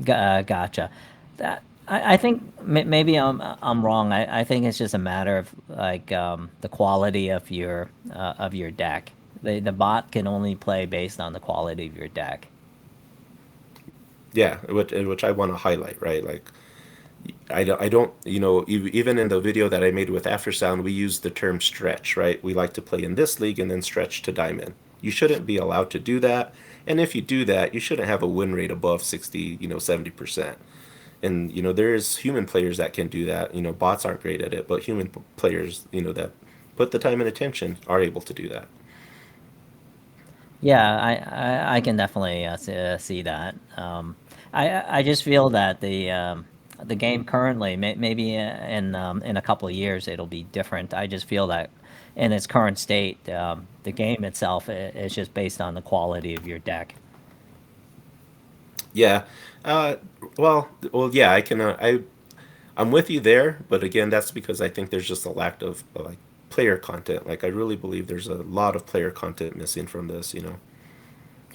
Speaker 1: Gotcha. That I think maybe I'm wrong. I think it's just a matter of like the quality of your deck. The bot can only play based on the quality of your deck.
Speaker 2: Yeah, which I want to highlight, right? Like, I don't, even in the video that I made with Aftersound, we use the term stretch, right? We like to play in this league and then stretch to diamond. You shouldn't be allowed to do that. And if you do that, you shouldn't have a win rate above 60, 70%. And, there's human players that can do that. Bots aren't great at it, but human players, that put the time and attention are able to do that.
Speaker 1: Yeah, I can definitely see that. I just feel that the game currently, maybe in a couple of years it'll be different. I just feel that in its current state, the game itself is just based on the quality of your deck.
Speaker 2: Yeah. Uh, well, yeah. I'm with you there, but again, that's because I think there's just a lack of like player content. Like I really believe there's a lot of player content missing from this.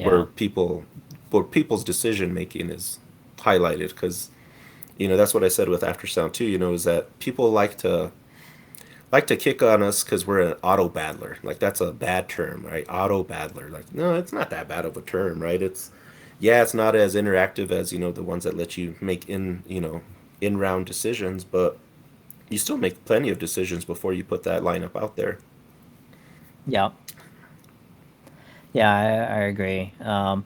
Speaker 2: Where
Speaker 1: Yeah.
Speaker 2: people, where people's decision making is highlighted because that's what I said with Aftersound too. Is that people like to kick on us because we're an auto battler. Like that's a bad term, right? Auto battler. Like no, it's not that bad of a term, right? Yeah, it's not as interactive as the ones that let you make in round decisions, but you still make plenty of decisions before you put that lineup out there.
Speaker 1: Yeah. Yeah, I agree. Yeah,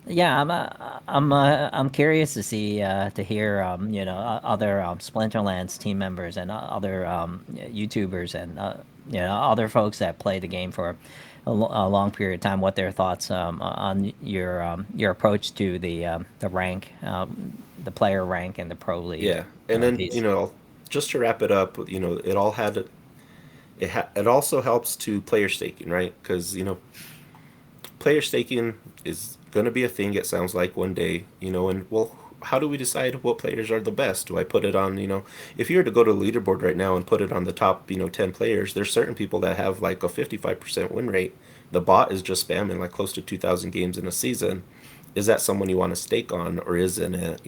Speaker 1: I'm curious to see to hear other Splinterlands team members and other YouTubers and other folks that play the game for a long period of time, what their thoughts on your approach to the rank, the player rank and the pro league
Speaker 2: Yeah, and then
Speaker 1: piece.
Speaker 2: just to wrap it up, it also helps to player staking, right? Because player staking is going to be a thing, it sounds like, one day, and well, how do we decide what players are the best? Do I put it on, if you were to go to the leaderboard right now and put it on the top, 10 players, there's certain people that have like a 55% win rate. The bot is just spamming like close to 2,000 games in a season. Is that someone you want to stake on or isn't it?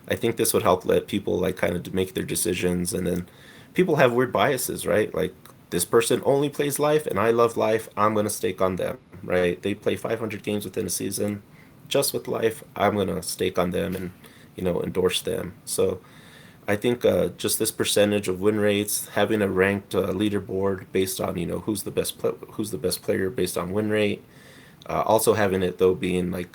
Speaker 2: I think this would help let people like kind of make their decisions. And then people have weird biases, right? Like this person only plays life and I love life. I'm going to stake on them, right? They play 500 games within a season just with life. I'm going to stake on them and, endorse them. So I think just this percentage of win rates, having a ranked leaderboard based on, who's the best player based on win rate. Also having it though being like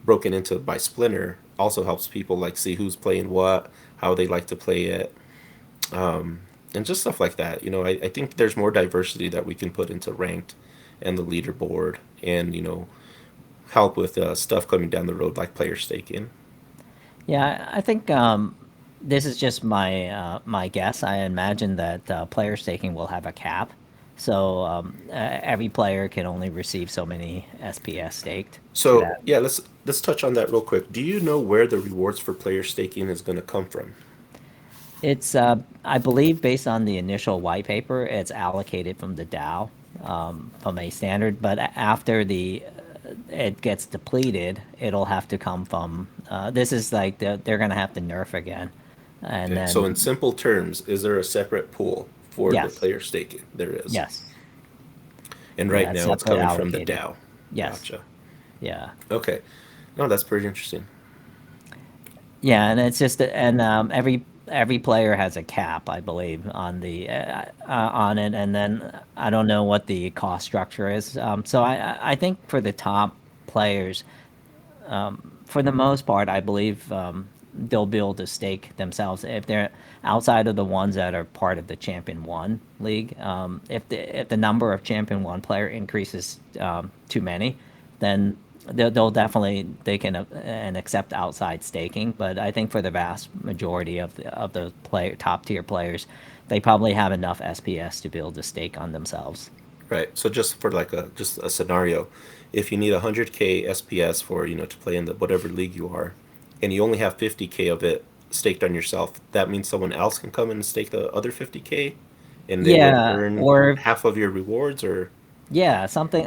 Speaker 2: broken into by Splinter also helps people like see who's playing what, how they like to play it, and just stuff like that. I think there's more diversity that we can put into ranked and the leaderboard, and help with stuff coming down the road like player staking.
Speaker 1: Yeah, I think this is just my guess. I imagine that player staking will have a cap, so every player can only receive so many SPS staked to
Speaker 2: So
Speaker 1: that.
Speaker 2: yeah, let's touch on that real quick. Do you know where the rewards for player staking is going to come from?
Speaker 1: It's I believe based on the initial white paper, it's allocated from the DAO, from a standard, but after the it gets depleted, it'll have to come from. This is like they're gonna have to nerf again, and
Speaker 2: Okay, so in
Speaker 1: then
Speaker 2: simple terms, is there a separate pool for the
Speaker 1: yes,
Speaker 2: player staking? There is.
Speaker 1: yes,
Speaker 2: And right
Speaker 1: yeah, it's
Speaker 2: now it's
Speaker 1: separate
Speaker 2: coming from the
Speaker 1: allocated.
Speaker 2: DAO.
Speaker 1: Yes,
Speaker 2: Gotcha.
Speaker 1: yeah.
Speaker 2: Okay. No, that's pretty interesting.
Speaker 1: Yeah, and it's just and every player has a cap, I believe, on it, and then I don't know what the cost structure is. So I think for the top players, for the most part, I believe they'll be able to stake themselves if they're outside of the ones that are part of the Champion One League. If the number of Champion One player increases too many, then they'll definitely they can and accept outside staking. But I think for the vast majority of the top tier players, they probably have enough SPS to be able to stake on themselves.
Speaker 2: Right. So just for like just a scenario, if you need 100K SPS for, to play in the whatever league you are, and you only have 50K of it staked on yourself, that means someone else can come in and stake the other 50K and they would
Speaker 1: Yeah,
Speaker 2: earn
Speaker 1: or
Speaker 2: half of your rewards or
Speaker 1: yeah, something.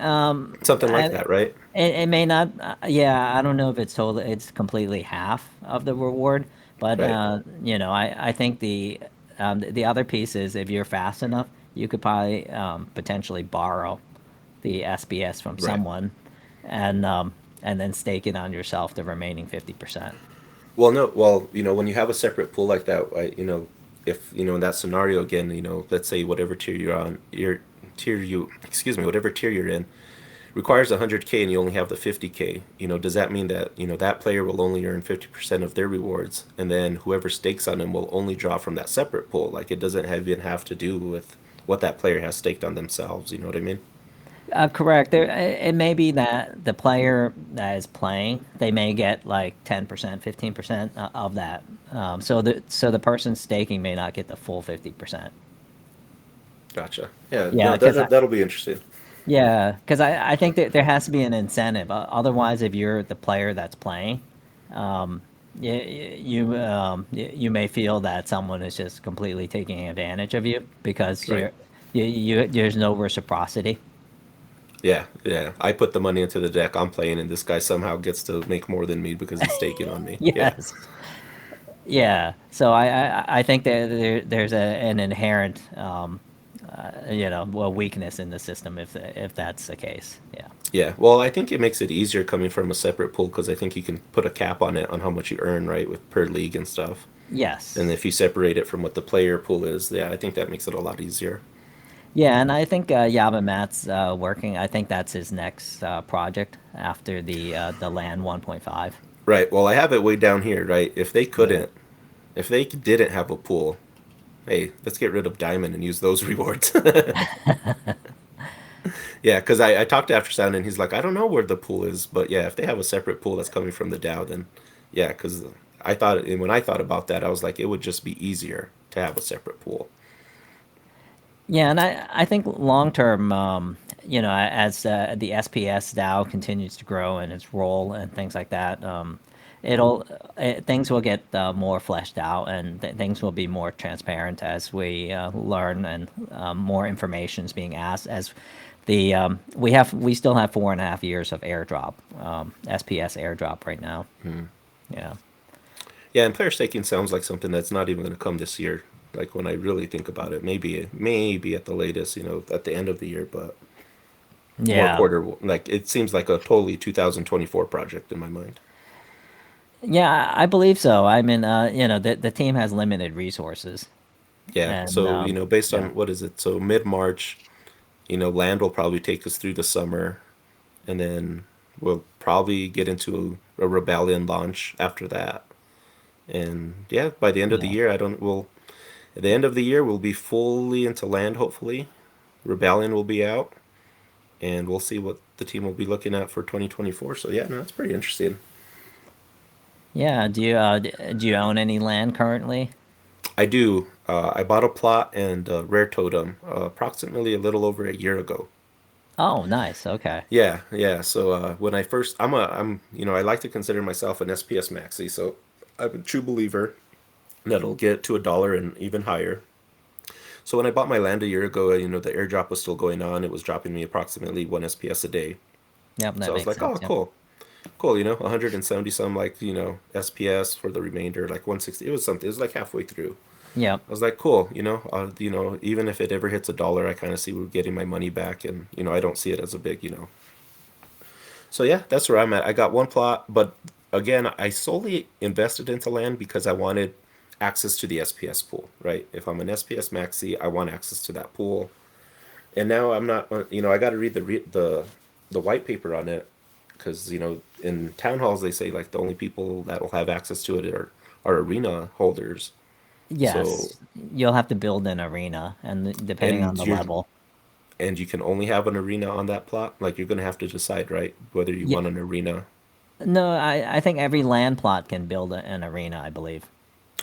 Speaker 2: something like that, right?
Speaker 1: It may not. Yeah, I don't know if it's totally. It's completely half of the reward, but
Speaker 2: Right.
Speaker 1: I think the other piece is if you're fast enough, you could probably potentially borrow the SBS from
Speaker 2: Right.
Speaker 1: someone, and then stake it on yourself the remaining 50%.
Speaker 2: Well, no, well, when you have a separate pool like that, if, in that scenario again, let's say whatever tier you're on, excuse me, whatever tier you're in, requires 100K and you only have the 50K, does that mean that, that player will only earn 50% of their rewards and then whoever stakes on them will only draw from that separate pool? Like it doesn't even have to do with what that player has staked on themselves, you know what I mean?
Speaker 1: Correct. It may be that the player that is playing, they may get like 10%, 15% of that. So the person staking may not get the full 50%.
Speaker 2: Gotcha. Yeah,
Speaker 1: Yeah,
Speaker 2: no,
Speaker 1: because
Speaker 2: that'll be interesting.
Speaker 1: I think that there has to be an incentive. Otherwise, if you're the player that's playing, you may feel that someone is just completely taking advantage of you because
Speaker 2: Right.
Speaker 1: there's no reciprocity.
Speaker 2: Yeah, yeah. I put the money into the deck I'm playing, and this guy somehow gets to make more than me because he's staking on me. Yeah.
Speaker 1: Yes. Yeah. So I think that there's an inherent well, weakness in the system if that's the case. Yeah.
Speaker 2: Yeah. Well, I think it makes it easier coming from a separate pool because I think you can put a cap on it on how much you earn, right, with per league and stuff. And
Speaker 1: Yes.
Speaker 2: if you separate it from what the player pool is, yeah, I think that makes it a lot easier.
Speaker 1: Yeah, and I think Yaba Matt's working. I think that's his next project after the Land 1.5.
Speaker 2: Right. Well, I have it way down here, right?
Speaker 1: Yeah.
Speaker 2: If they didn't have a pool, hey, let's get rid of Diamond and use those rewards. Yeah, because I talked to After Sound and he's like, I don't know where the pool is, but yeah, if they have a separate pool that's coming from the DAO, then yeah, because and when I thought about that, I was like, it would just be easier to have a separate pool.
Speaker 1: Yeah, and I think long term, as the SPS DAO continues to grow and its role and things like that, things will get more fleshed out and things will be more transparent as we learn and more information is being asked. As we still have 4.5 years of airdrop, SPS airdrop right now. Yeah.
Speaker 2: Yeah, and player staking sounds like something that's not even going to come this year. Like when I really think about it, maybe at the latest, at the end of the year, but or
Speaker 1: Yeah.
Speaker 2: quarter. Like it seems like a totally 2024 project in my mind.
Speaker 1: Yeah, I believe so. I mean, the team has limited resources,
Speaker 2: Yeah.
Speaker 1: and
Speaker 2: So based
Speaker 1: yeah,
Speaker 2: on what is it? So mid March, land will probably take us through the summer, and then we'll probably get into a rebellion launch after that. And yeah, by the end of the
Speaker 1: yeah,
Speaker 2: year, I don't. We'll at the end of the year, we'll be fully into land. Hopefully, rebellion will be out, and we'll see what the team will be looking at for 2024. So yeah, no, that's pretty interesting.
Speaker 1: yeah. Do you own any land currently?
Speaker 2: I do. I bought a plot and a rare totem approximately a little over a year ago.
Speaker 1: Oh, nice. Okay.
Speaker 2: Yeah, yeah. So when I first, I like to consider myself an SPS maxi. So I'm a true believer that'll get to a dollar and even higher. So when I bought my land a year ago, the airdrop was still going on. It was dropping me approximately one SPS a day.
Speaker 1: Yep,
Speaker 2: So
Speaker 1: that
Speaker 2: I was
Speaker 1: makes
Speaker 2: like, oh,
Speaker 1: sense. Yep.
Speaker 2: cool, cool. 170 some like SPS for the remainder, like 160. It was something. It was like halfway through.
Speaker 1: Yep.
Speaker 2: I was like, cool, even if it ever hits a dollar, I kind of see we're getting my money back, and I don't see it as a big. So yeah, that's where I'm at. I got one plot, but again, I solely invested into land because I wanted access to the SPS pool, right? If I'm an SPS maxi, I want access to that pool. And now I'm not, I got to read the white paper on it because in town halls they say like the only people that will have access to it are arena holders. So
Speaker 1: Yes, you'll have to build an arena, and depending on
Speaker 2: and
Speaker 1: the
Speaker 2: you're
Speaker 1: level.
Speaker 2: and you can only have an arena on that plot. Like you're gonna have to decide, right, whether you
Speaker 1: Yeah.
Speaker 2: want an arena.
Speaker 1: No, I think every land plot can build an arena. I believe.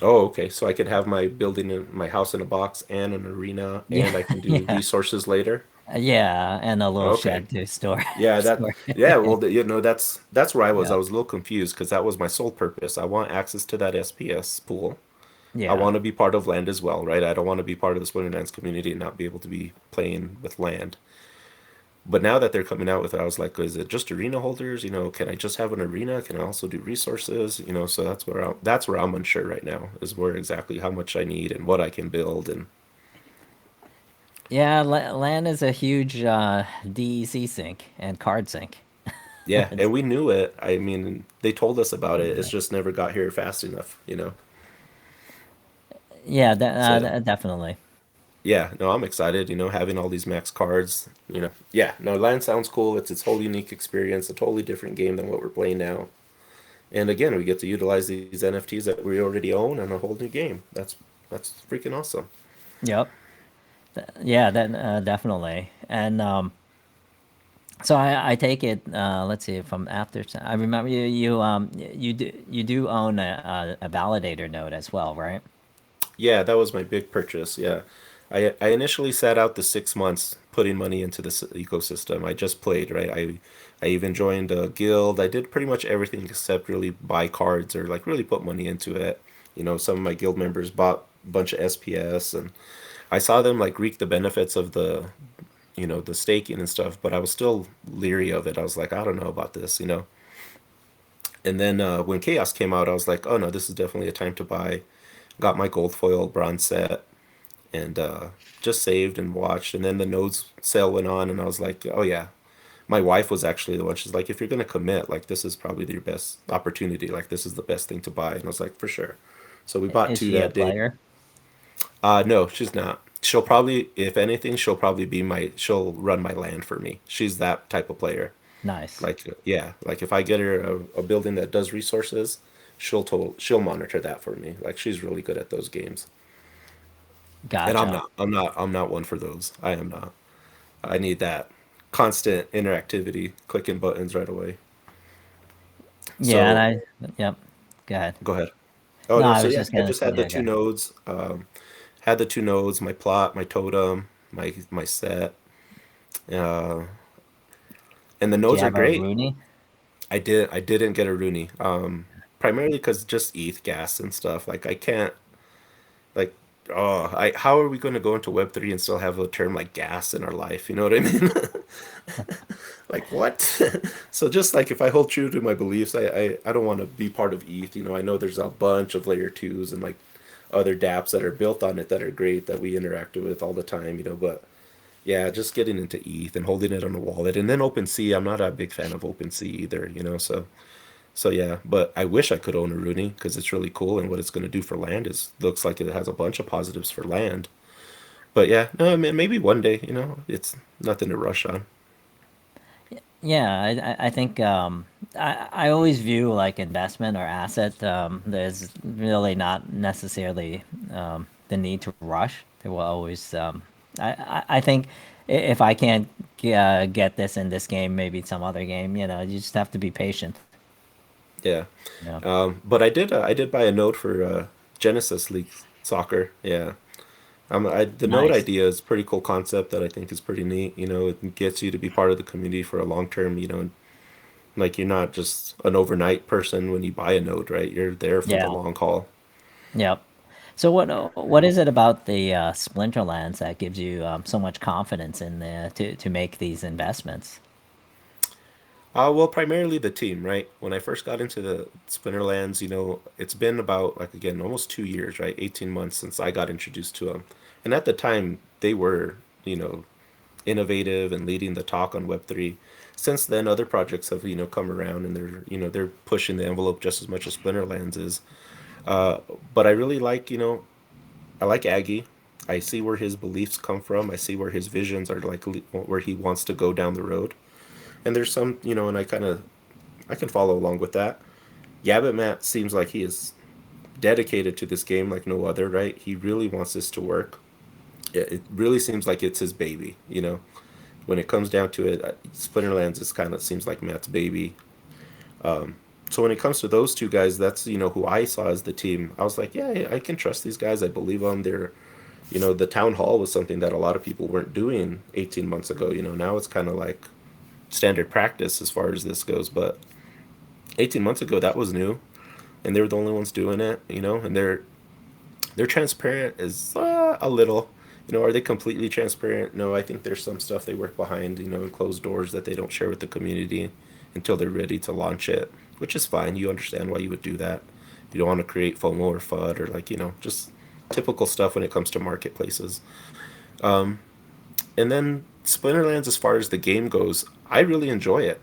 Speaker 2: Oh, okay. So I could have my building in my house in a box and an arena,
Speaker 1: Yeah.
Speaker 2: and I can do
Speaker 1: Yeah.
Speaker 2: resources later.
Speaker 1: Yeah, and a little
Speaker 2: Okay.
Speaker 1: shed to store
Speaker 2: Yeah,
Speaker 1: store.
Speaker 2: yeah, well, that's where I was.
Speaker 1: Yeah.
Speaker 2: I was a little confused because that was my sole purpose. I want access to that SPS pool. I
Speaker 1: Yeah.
Speaker 2: want to be part of land as well, right? I don't want to be part of the Splinterlands community and not be able to be playing with land. But now that they're coming out with it, I was like, is it just arena holders? Can I just have an arena? Can I also do resources? So that's where I'm unsure right now, is where exactly how much I need and what I can build and
Speaker 1: Yeah, LAN is a huge DEC sink and card sink.
Speaker 2: yeah, and we knew it. I mean, they told us about it. It's
Speaker 1: Yeah,
Speaker 2: just never got here fast enough.
Speaker 1: yeah,
Speaker 2: So
Speaker 1: definitely.
Speaker 2: yeah, no, I'm excited, having all these max cards. Yeah, no, land sounds cool. It's its whole unique experience, a totally different game than what we're playing now. And again, we get to utilize these NFTs that we already own in a whole new game. That's freaking awesome.
Speaker 1: Yep. Yeah, that definitely. And So I take it. Let's see, from after I remember you do own a validator node as well, right?
Speaker 2: Yeah, that was my big purchase. Yeah. I initially sat out the 6 months putting money into this ecosystem. I just played, right? I even joined a guild. I did pretty much everything except really buy cards or like really put money into it. Some of my guild members bought a bunch of SPS and I saw them like reap the benefits of the staking and stuff, but I was still leery of it. I was like, I don't know about this. And then when Chaos came out, I was like, oh no, this is definitely a time to buy. Got my gold foil bronze set and just saved and watched. And then the nodes sale went on, and I was like, oh yeah. My wife was actually the one. She's like, if you're gonna commit, like this is probably your best opportunity. Like this is the best thing to buy. And I was like, for sure. So we bought
Speaker 1: Is
Speaker 2: two
Speaker 1: she a
Speaker 2: that day.
Speaker 1: player?
Speaker 2: No, she's not. She'll probably, if anything, she'll probably be she'll run my land for me. She's that type of player.
Speaker 1: Nice.
Speaker 2: Like, yeah, like if I get her a building that does resources, she'll monitor that for me. Like she's really good at those games. And I'm
Speaker 1: Gotcha.
Speaker 2: not. I'm not one for those. I am not. I need that constant interactivity, clicking buttons right away.
Speaker 1: Yeah, and
Speaker 2: So
Speaker 1: yep. Go ahead.
Speaker 2: go ahead. Oh
Speaker 1: No,
Speaker 2: no,
Speaker 1: I
Speaker 2: so
Speaker 1: was
Speaker 2: yeah,
Speaker 1: just
Speaker 2: I
Speaker 1: gonna.
Speaker 2: just had the
Speaker 1: Yeah,
Speaker 2: two
Speaker 1: go.
Speaker 2: nodes. Had the two nodes, my plot, my totem, my set. Uh, and the
Speaker 1: Do you
Speaker 2: nodes are
Speaker 1: have a
Speaker 2: great.
Speaker 1: Rooney?
Speaker 2: I didn't get a Rooney. Primarily because just ETH gas and stuff. Like I can't like how are we going to go into Web3 and still have a term like gas in our life? You know what I mean? Like what? So just like if I hold true to my beliefs, I don't want to be part of ETH. I know there's a bunch of layer twos and like other dApps that are built on it that are great that we interact with all the time. But yeah, just getting into ETH and holding it on a wallet and then OpenSea. I'm not a big fan of OpenSea either. So yeah, but I wish I could own a Rooney because it's really cool and what it's going to do for land is looks like it has a bunch of positives for land. But yeah, no, I mean, maybe one day. It's nothing to rush on.
Speaker 1: Yeah, I think I always view like investment or asset. There's really not necessarily the need to rush. There will always. I think if I can't get this in this game, maybe some other game. You just have to be patient.
Speaker 2: Yeah.
Speaker 1: You know.
Speaker 2: But I did buy a node for Genesis League Soccer. Yeah. The node
Speaker 1: Nice.
Speaker 2: idea is a pretty cool concept that I think is pretty neat. It gets you to be part of the community for a long term. Like you're not just an overnight person when you buy a node, right? You're there for the
Speaker 1: Yeah.
Speaker 2: long haul.
Speaker 1: Yep. So what is it about the Splinterlands that gives you so much confidence in to make these investments?
Speaker 2: Well, primarily the team, right? When I first got into the Splinterlands, it's been about like again almost 2 years, right? 18 months since I got introduced to them, and at the time they were, innovative and leading the talk on Web3. Since then, other projects have come around and they're pushing the envelope just as much as Splinterlands is. Uh, but I really I like Aggie. I see where his beliefs come from. I see where his visions are like where he wants to go down the road. And there's and I can follow along with that. Yabbit Matt seems like he is dedicated to this game like no other, right? He really wants this to work. It really seems like it's his baby. When it comes down to it, Splinterlands is kind of seems like Matt's baby. So when it comes to those two guys, that's who I saw as the team. I was like, yeah, I can trust these guys. I believe them. The town hall was something that a lot of people weren't doing 18 months ago. Now it's kind of like standard practice as far as this goes. But 18 months ago, that was new, and they were the only ones doing it. And they're transparent as a little. Are they completely transparent? No, I think there's some stuff they work behind, in closed doors that they don't share with the community until they're ready to launch it, which is fine. You understand why you would do that. You don't want to create FOMO or FUD or like, just typical stuff when it comes to marketplaces. And then Splinterlands, as far as the game goes, I really enjoy it.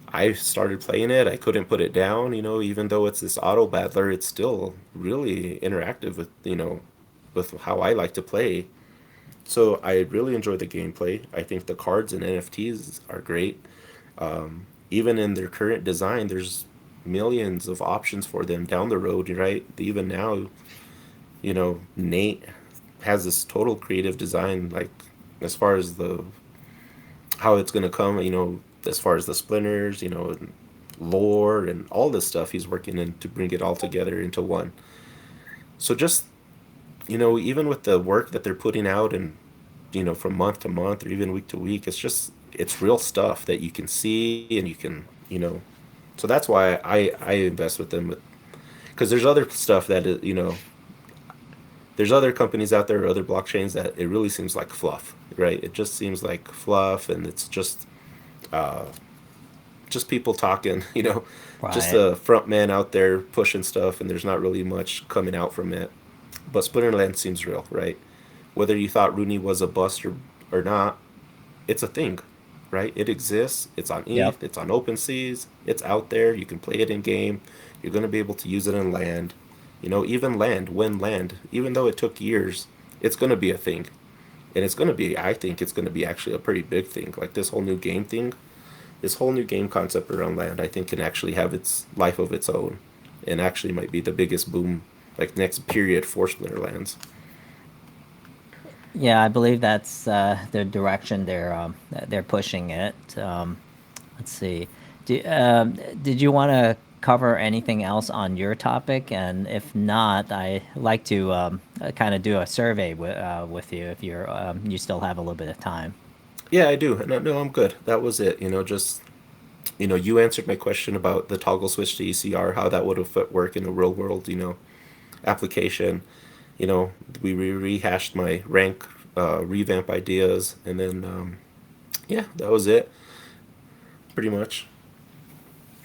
Speaker 2: I started playing it. I couldn't put it down. Even though it's this auto battler, it's still really interactive with how I like to play. So I really enjoy the gameplay. I think the cards and NFTs are great. Even in their current design, there's millions of options for them down the road, right? Even now, Nate has this total creative design, like as far as how it's gonna come, as far as the splinters, and lore and all this stuff he's working in to bring it all together into one. So just, even with the work that they're putting out and, from month to month or even week to week, it's real stuff that you can see and so that's why I invest with them, because there's other stuff that there's other companies out there or other blockchains that it really seems like fluff, right? It just seems like fluff, and it's just people talking, just
Speaker 1: Right.
Speaker 2: a front man out there pushing stuff, and there's not really much coming out from it. But Splinterland seems real, right? Whether you thought Rooney was a bust or not, it's a thing, right? It exists. It's on
Speaker 1: Yep.
Speaker 2: ETH. It's on OpenSeas. It's out there. You can play it in game. You're going to be able to use it in land. Even land, even though it took years, it's going to be a thing. And it's going to be, I think it's going to be actually a pretty big thing. Like this whole new game concept around land, I think can actually have its life of its own, and actually might be the biggest boom, like next period for Splinterlands.
Speaker 1: Yeah, I believe that's the direction they're pushing it. Let's see. Did you want to cover anything else on your topic? And if not, I like to kind of do a survey with you if you still have a little bit of time.
Speaker 2: Yeah, I do. No, no, I'm good. That was it. Just you answered my question about the toggle switch to ECR, how that would have work in a real world, application. You know, we rehashed my rank revamp ideas, and then yeah, that was it, pretty much.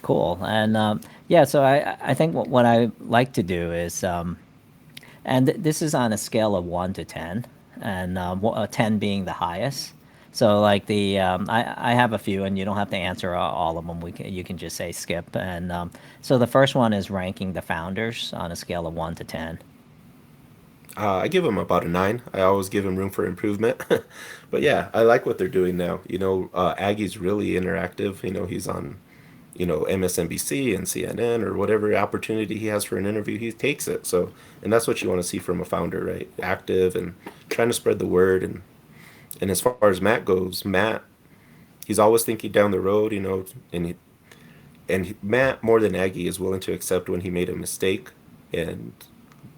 Speaker 1: Cool. And yeah, so I think what I like to do is, and this is on a scale of 1 to 10, and 10 being the highest. So like I have a few, and you don't have to answer all of them. You can just say skip. And so the first one is ranking the founders on a scale of 1 to 10.
Speaker 2: I give them about a 9. I always give them room for improvement. But yeah, I like what they're doing now. Aggie's really interactive. He's on, MSNBC and CNN or whatever opportunity he has for an interview, he takes it. So, and that's what you want to see from a founder, right? Active and trying to spread the word. And as far as Matt goes, he's always thinking down the road, Matt, more than Aggie, is willing to accept when he made a mistake, and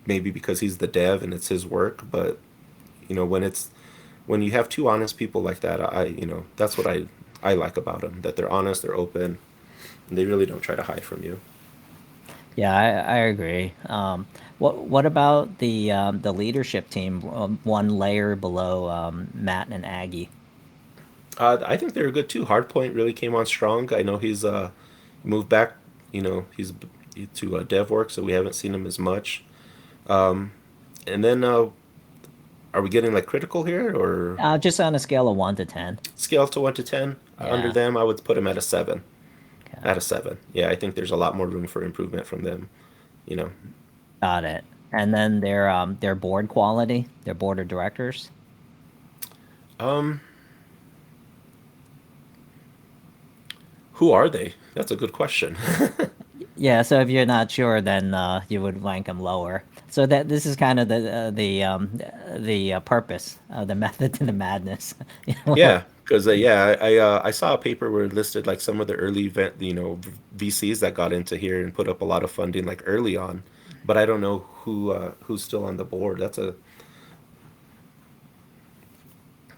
Speaker 2: maybe because he's the dev and it's his work. But when you have two honest people like that, that's what I like about them. That they're honest, they're open, and they really don't try to hide from you.
Speaker 1: Yeah, I agree. What about the leadership team, one layer below Matt and Aggie?
Speaker 2: I think they're good too. Hardpoint really came on strong. I know he's moved back. He's to dev work, so we haven't seen him as much. And then are we getting like critical here, or
Speaker 1: Just on a scale of 1 to 10.
Speaker 2: scale to 1 to 10? Under
Speaker 1: Yeah.
Speaker 2: them, I would put him at a 7.
Speaker 1: Okay.
Speaker 2: At a 7, yeah, I think there's a lot more room for improvement from them. You know,
Speaker 1: Got it. And then their board quality, their board of directors.
Speaker 2: um, who are they? That's a good question.
Speaker 1: Yeah, so if you're not sure, then you would rank them lower. So that this is kind of the purpose, the method to the madness. You know?
Speaker 2: Yeah, because yeah, I saw a paper where it listed like some of the early VCs that got into here and put up a lot of funding like early on, but I don't know who's still on the board.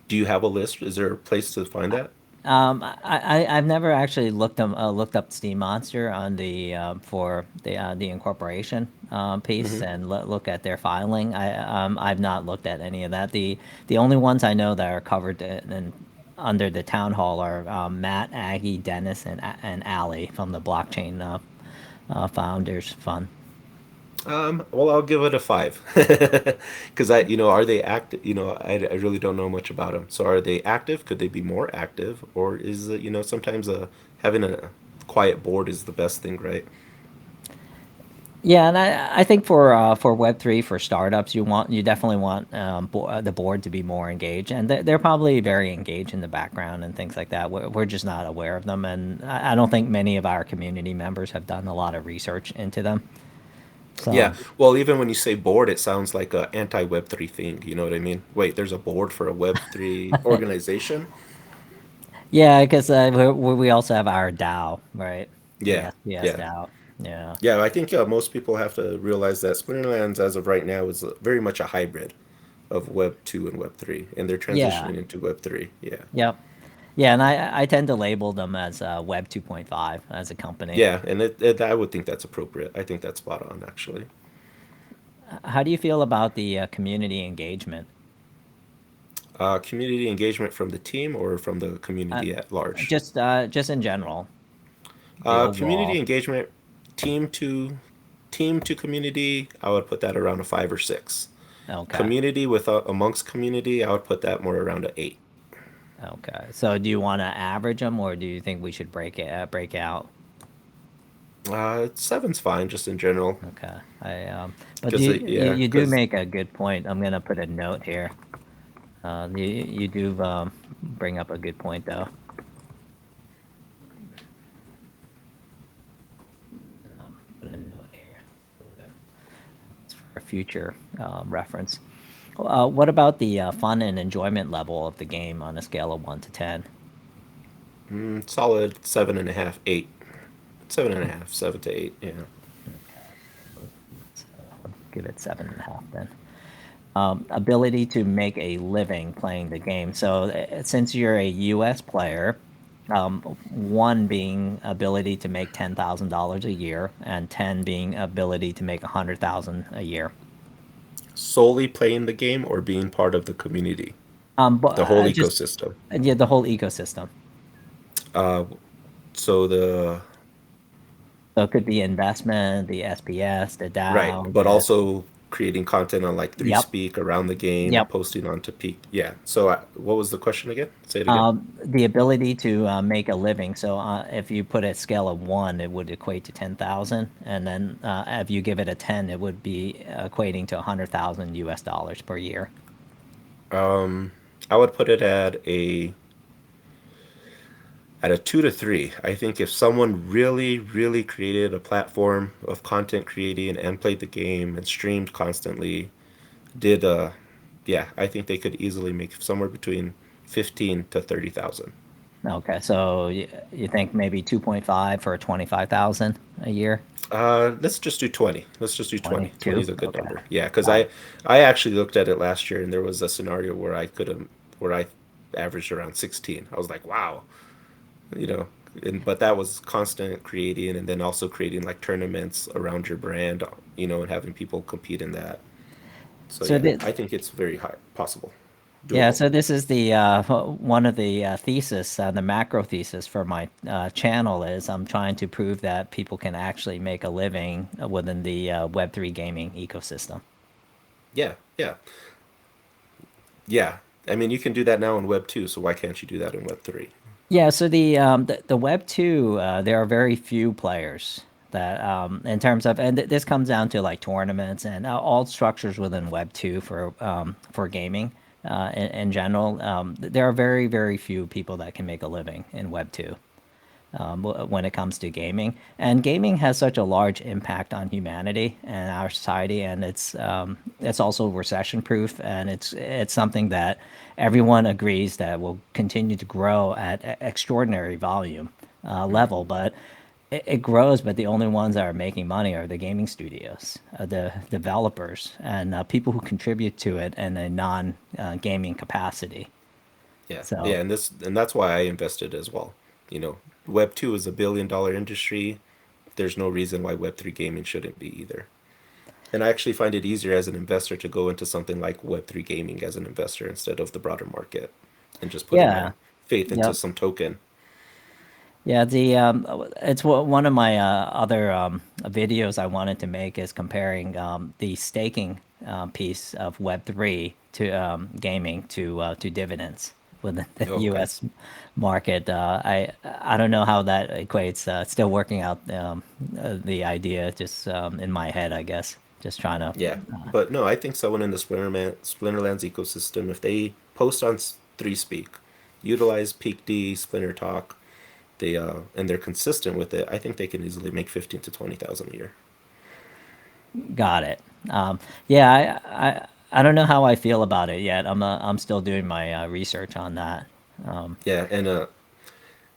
Speaker 2: Do you have a list? Is there a place to find that?
Speaker 1: I've never actually looked up Steam Monster on for the incorporation piece
Speaker 2: Hmm.
Speaker 1: and look at their filing. I've not looked at any of that. The only ones I know that are covered under the town hall are Matt, Aggie, Dennis, and Allie from the Blockchain Founders Fund.
Speaker 2: Well, I'll give it a 5, because are they active? I really don't know much about them. So are they active? Could they be more active, or is it, sometimes having a quiet board is the best thing, right?
Speaker 1: Yeah, and I think for Web3 for startups, you definitely want the board to be more engaged, and they're probably very engaged in the background and things like that. We're just not aware of them, and I don't think many of our community members have done a lot of research into them.
Speaker 2: Yeah.
Speaker 1: So
Speaker 2: Well, even when you say board, it sounds like a anti-Web3 thing. You know what I mean? Wait, there's a board for a Web3 organization?
Speaker 1: Yeah, because we also have our DAO, right? The
Speaker 2: Yeah,
Speaker 1: SPS
Speaker 2: yeah,
Speaker 1: DAO. Yeah.
Speaker 2: yeah. I think most people have to realize that Splinterlands, as of right now, is very much a hybrid of Web 2 and Web 3, and they're
Speaker 1: Yeah.
Speaker 2: transitioning into Web 3. Yeah,
Speaker 1: Yep. Yeah, and I tend to label them as Web 2.5 as a company.
Speaker 2: yeah, and I would think that's appropriate. I think that's spot on, actually.
Speaker 1: How do you feel about the community engagement?
Speaker 2: Community engagement from the team or from the
Speaker 1: Uh,
Speaker 2: community at large?
Speaker 1: just in general, the
Speaker 2: Community
Speaker 1: overall.
Speaker 2: engagement, team to team to community, I would put that around a 5 or 6.
Speaker 1: Okay.
Speaker 2: Community with amongst community, I would put that more around a 8.
Speaker 1: Okay. So do you want to average them, or do you think we should break out?
Speaker 2: Seven's fine, just in general,
Speaker 1: Okay. But
Speaker 2: because yeah,
Speaker 1: you do
Speaker 2: because
Speaker 1: make a good point. I'm gonna put a note here. You do bring up a good point though. Put a note here. It's for future reference. What about the fun and enjoyment level of the game on a scale of 1 to 10?
Speaker 2: solid 7.5, 8, 7.5, 7 to 8. Yeah.
Speaker 1: So give it 7.5 then. Ability to make a living playing the game. So since you're a U.S. player, one being ability to make $10,000 a year, and 10 being ability to make 100,000 a year.
Speaker 2: Solely playing the game or being part of the community,
Speaker 1: But
Speaker 2: the whole
Speaker 1: just
Speaker 2: ecosystem.
Speaker 1: yeah, the whole ecosystem.
Speaker 2: So the
Speaker 1: So it could be investment, the SPS, the
Speaker 2: Right,
Speaker 1: DAO,
Speaker 2: but
Speaker 1: the
Speaker 2: also creating content on like Three
Speaker 1: yep,
Speaker 2: Speak around the game,
Speaker 1: yep.
Speaker 2: posting onto Peak. Yeah. So what was the question again? Say it again.
Speaker 1: The ability to make a living. So if you put a scale of 1, it would equate to 10,000, and then if you give it a 10, it would be equating to 100,000 US dollars per year.
Speaker 2: I would put it at a 2 to 3. I think if someone really, really created a platform of content creating and played the game and streamed constantly, did yeah, I think they could easily make somewhere between 15 to 30,000.
Speaker 1: Okay, so you think maybe 2.5 for 25,000 a year?
Speaker 2: Let's just do 20. Let's just do 20. 20
Speaker 1: 22?
Speaker 2: is a good
Speaker 1: Okay.
Speaker 2: number. Yeah, because
Speaker 1: All right.
Speaker 2: I actually looked at it last year and there was a scenario where I averaged around 16. I was like, wow, you know, but that was constant creating and then also creating like tournaments around your brand, and having people compete in that. So
Speaker 1: So
Speaker 2: yeah,
Speaker 1: the,
Speaker 2: I think it's very high possible,
Speaker 1: Yeah,
Speaker 2: doable.
Speaker 1: so this is the one of the thesis, the macro thesis for my channel is I'm trying to prove that people can actually make a living within the Web3 gaming ecosystem.
Speaker 2: Yeah, yeah, yeah. I mean, you can do that now in Web 2, so why can't you do that in Web 3?
Speaker 1: Yeah, so the Web 2, there are very few players that in terms of, and this comes down to like tournaments and all structures within Web 2 for gaming in general. There are very few people that can make a living in Web 2. When it comes to gaming. And gaming has such a large impact on humanity and our society, and it's also recession proof, and it's something that everyone agrees that will continue to grow at extraordinary volume level, but. It grows, but the only ones that are making money are the gaming studios, the developers, and people who contribute to it in a non-gaming capacity.
Speaker 2: Yeah,
Speaker 1: So
Speaker 2: yeah, and that's why I invested as well. You know, Web 2 is $1 billion industry. There's no reason why Web 3 gaming shouldn't be either. And I actually find it easier as an investor to go into something like Web 3 gaming as an investor instead of the broader market and just putting
Speaker 1: yeah,
Speaker 2: my faith into
Speaker 1: yep.
Speaker 2: some token.
Speaker 1: Yeah, it's one of my other videos I wanted to make is comparing the staking piece of Web3 to gaming to dividends within the
Speaker 2: Okay.
Speaker 1: U.S. market. I don't know how that equates. Still working out the idea just in my head, I guess. Just trying to.
Speaker 2: Yeah. But no, I think someone in the Splinterlands ecosystem, if they post on Three Speak, utilize Peak D, Splinter Talk, and they're consistent with it, I think they can easily make 15 to 20,000 a year.
Speaker 1: Got it. Yeah, I don't know how I feel about it yet. I'm still doing my research on that.
Speaker 2: Yeah, and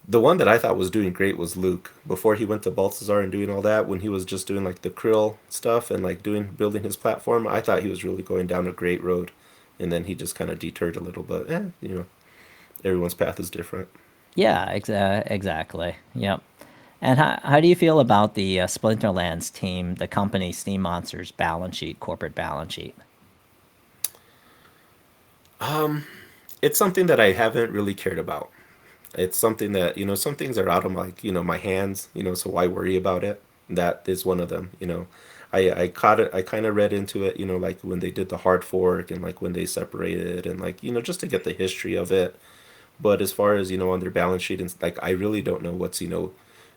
Speaker 2: The one that I thought was doing great was Luke. Before he went to Balthazar and doing all that, when he was just doing like the Krill stuff and like doing building his platform, I thought he was really going down a great road. And then he just kind of deterred a little, but everyone's path is different.
Speaker 1: Yeah, exactly. Yep. And how do you feel about the Splinterlands team, the company Steam Monsters balance sheet, corporate balance sheet?
Speaker 2: It's something that I haven't really cared about. It's something that, some things are out of my hands, so why worry about it? That is one of them. I caught it, I kind of read into it, like when they did the hard fork and like when they separated and like, just to get the history of it. But as far as, on their balance sheet and like, I really don't know what's,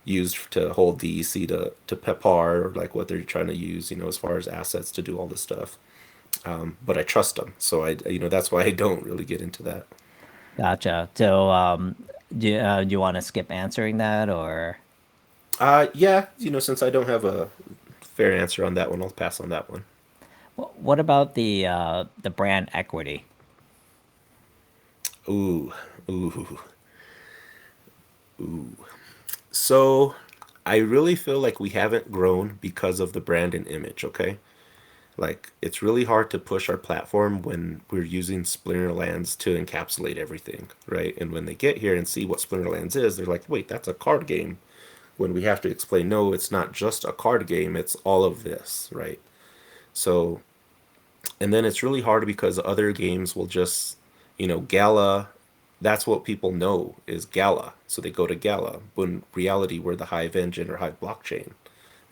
Speaker 2: used to hold DEC to PEPAR or like what they're trying to use, as far as assets to do all this stuff. But I trust them. So that's why I don't really get into that.
Speaker 1: Gotcha. So, do you want to skip answering that, or
Speaker 2: Yeah, since I don't have a fair answer on that one, I'll pass on that one.
Speaker 1: what about the brand equity?
Speaker 2: Ooh, ooh, ooh. So I really feel like we haven't grown because of the brand and image, okay? Like it's really hard to push our platform when we're using Splinterlands to encapsulate everything, right? And when they get here and see what Splinterlands is, they're like, "Wait, that's a card game." When we have to explain, no, it's not just a card game, it's all of this, right? So and then it's really hard because other games will just, Gala, that's what people know is Gala. So they go to Gala. When reality, we're the Hive engine or Hive blockchain.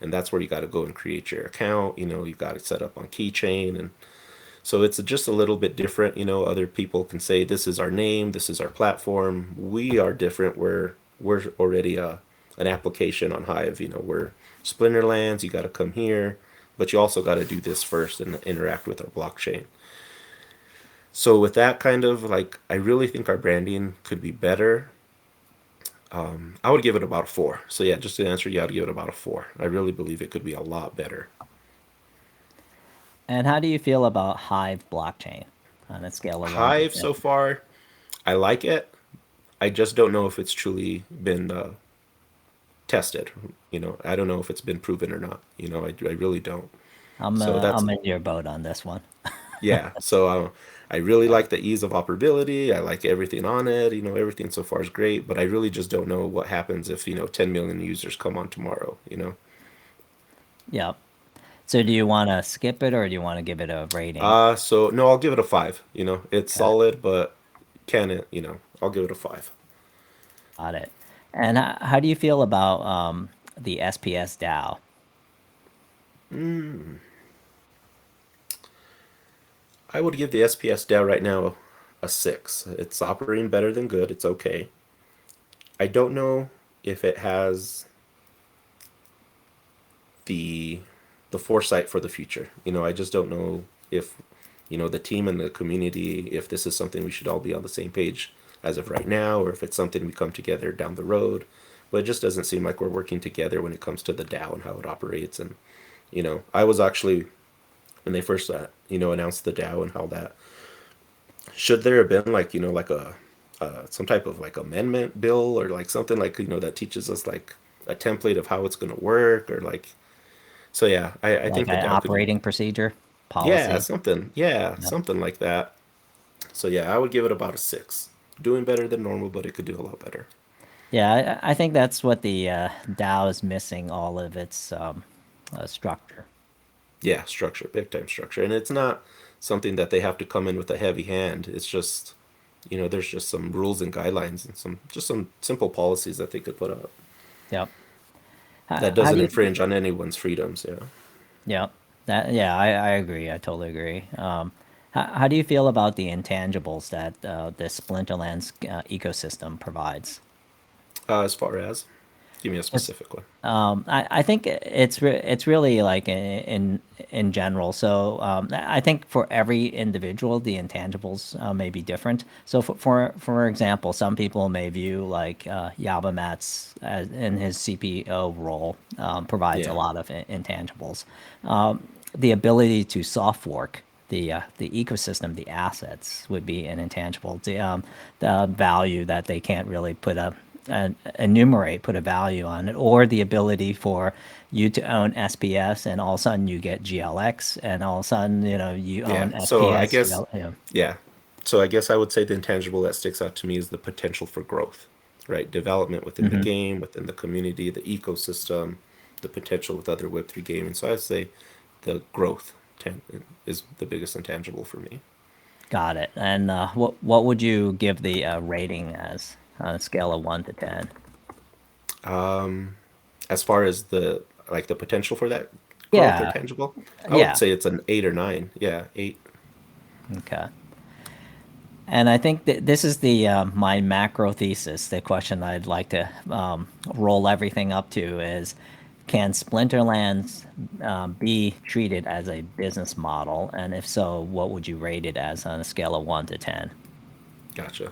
Speaker 2: And that's where you got to go and create your account. You got to set up on Keychain. And so it's just a little bit different. Other people can say, this is our name, this is our platform. We are different. We're already an application on Hive. We're Splinterlands. You got to come here, but you also got to do this first and interact with our blockchain. So with that kind of like, I really think our branding could be better. I would give it about a four. So yeah, just to answer, you, I'd give it about a four. I really believe it could be a lot better.
Speaker 1: And how do you feel about Hive blockchain on a scale of one to
Speaker 2: Hive so far, I like it. I just don't know if it's truly been tested. I don't know if it's been proven or not. I really don't. So that's
Speaker 1: I'm in your boat on this one.
Speaker 2: yeah. So I really like the ease of operability. I like everything on it. Everything so far is great, but I really just don't know what happens if 10 million users come on tomorrow.
Speaker 1: Yep. So do you want to skip it, or do you want to give it a rating?
Speaker 2: So no, I'll give it a five. It's
Speaker 1: Okay,
Speaker 2: solid, but can it? I'll give it a five.
Speaker 1: got it. And how do you feel about the SPS DAO?
Speaker 2: I would give the SPS down right now a six. It's operating better than good. It's okay. I don't know if it has the the foresight for the future. I just don't know if the team and the community, if this is something we should all be on the same page as of right now, or if it's something we come together down the road. But it just doesn't seem like we're working together when it comes to the DAO and how it operates. And I was actually when they first announced the DAO and how that should there have been like like a some type of like amendment bill or like something like that teaches us like a template of how it's going to work or like so yeah I
Speaker 1: Like
Speaker 2: think the
Speaker 1: an
Speaker 2: DAO could be
Speaker 1: operating procedure
Speaker 2: yeah
Speaker 1: policy? Yep.
Speaker 2: something like that. So yeah, I would give it about a six. Doing better than normal, but it could do a lot better.
Speaker 1: Yeah, I think that's what the DAO is missing, all of its structure.
Speaker 2: Yeah, structure, big time structure, and it's not something that they have to come in with a heavy hand. It's just there's just some rules and guidelines and some simple policies that they could put up
Speaker 1: Yep.
Speaker 2: that
Speaker 1: How
Speaker 2: doesn't
Speaker 1: do you?
Speaker 2: infringe on anyone's freedoms. Yeah.
Speaker 1: Yep. Yeah, I agree. I totally agree. How do you feel about the intangibles that the Splinterlands ecosystem provides?
Speaker 2: As far as, give me a
Speaker 1: It's,
Speaker 2: specific one.
Speaker 1: I think it's really like in general. So I think for every individual, the intangibles may be different. So for example, some people may view like Yabamat's in his CPO role provides a
Speaker 2: Yeah.
Speaker 1: lot of intangibles. The ability to soft fork the ecosystem, the assets would be an intangible. The value that they can't really put enumerate, put a value on it, or the ability for you to own SPS, and all of a sudden you get GLX, and all of a sudden you
Speaker 2: Yeah.
Speaker 1: own
Speaker 2: So I
Speaker 1: SPS.
Speaker 2: guess, yeah. So I guess I would say the intangible that sticks out to me is the potential for growth, right? Development within the
Speaker 1: Hmm.
Speaker 2: game, within the community, the ecosystem, the potential with other Web3 gaming. So I'd say the growth is the biggest intangible for me.
Speaker 1: Got it. And what would you give the rating as on a scale of 1 to 10?
Speaker 2: As far as the potential for that growth or
Speaker 1: Yeah,
Speaker 2: tangible, I would
Speaker 1: yeah.
Speaker 2: say it's an 8 or 9. Yeah, 8.
Speaker 1: Okay. And I think that this is the my macro thesis. The question I'd like to roll everything up to is, can Splinterlands be treated as a business model? And if so, what would you rate it as on a scale of 1 to 10?
Speaker 2: Gotcha.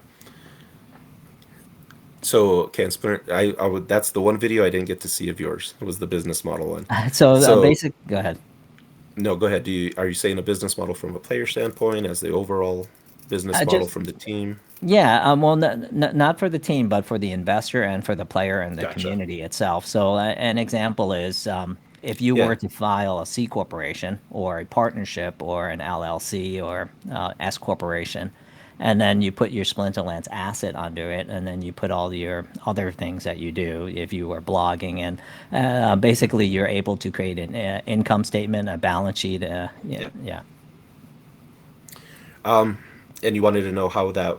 Speaker 2: So can Splinter? I would. That's the one video I didn't get to see of yours. It was the business model one.
Speaker 1: So
Speaker 2: So
Speaker 1: basic. Go ahead.
Speaker 2: no, go ahead. Are you saying a business model from a player standpoint, as the overall business model
Speaker 1: Just
Speaker 2: from the team?
Speaker 1: Yeah, well, not for the team, but for the investor and for the player and the
Speaker 2: Gotcha.
Speaker 1: community itself. So, an example is if you
Speaker 2: Yeah.
Speaker 1: were to file a C corporation or a partnership or an LLC or S corporation, and then you put your Splinterlands asset under it, and then you put all your other things that you do. If you were blogging, and basically you're able to create an income statement, a balance sheet. Yeah,
Speaker 2: Yeah.
Speaker 1: yeah.
Speaker 2: And you wanted to know how that.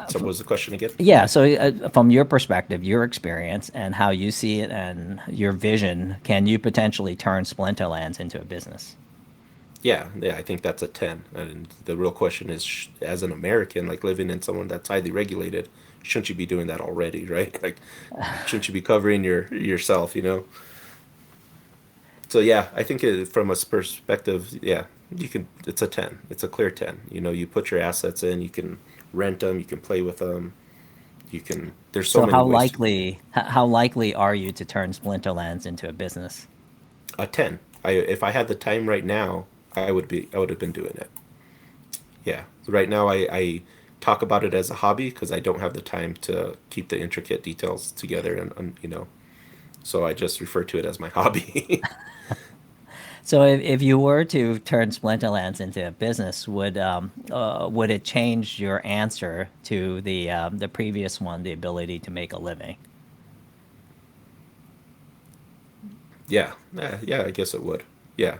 Speaker 2: So what was the question again?
Speaker 1: Yeah, so from your perspective, your experience, and how you see it, and your vision, can you potentially turn Splinterlands into a business?
Speaker 2: Yeah, yeah, I think that's a 10. And the real question is, as an American, like living in someone that's highly regulated, shouldn't you be doing that already, right? Like, shouldn't you be covering yourself? So yeah, I think from a perspective, yeah, you can. It's a 10. It's a clear 10. You put your assets in, you can rent them, you can play with them, you can. There's so
Speaker 1: So
Speaker 2: many ways to.
Speaker 1: how likely are you to turn Splinterlands into a business?
Speaker 2: A 10. If I had the time right now, I would have been doing it. Yeah. Right now, I talk about it as a hobby because I don't have the time to keep the intricate details together, and so I just refer to it as my hobby.
Speaker 1: So if you were to turn Splinterlands into a business, would it change your answer to the previous one, the ability to make a living?
Speaker 2: Yeah. Yeah, I guess it would. Yeah.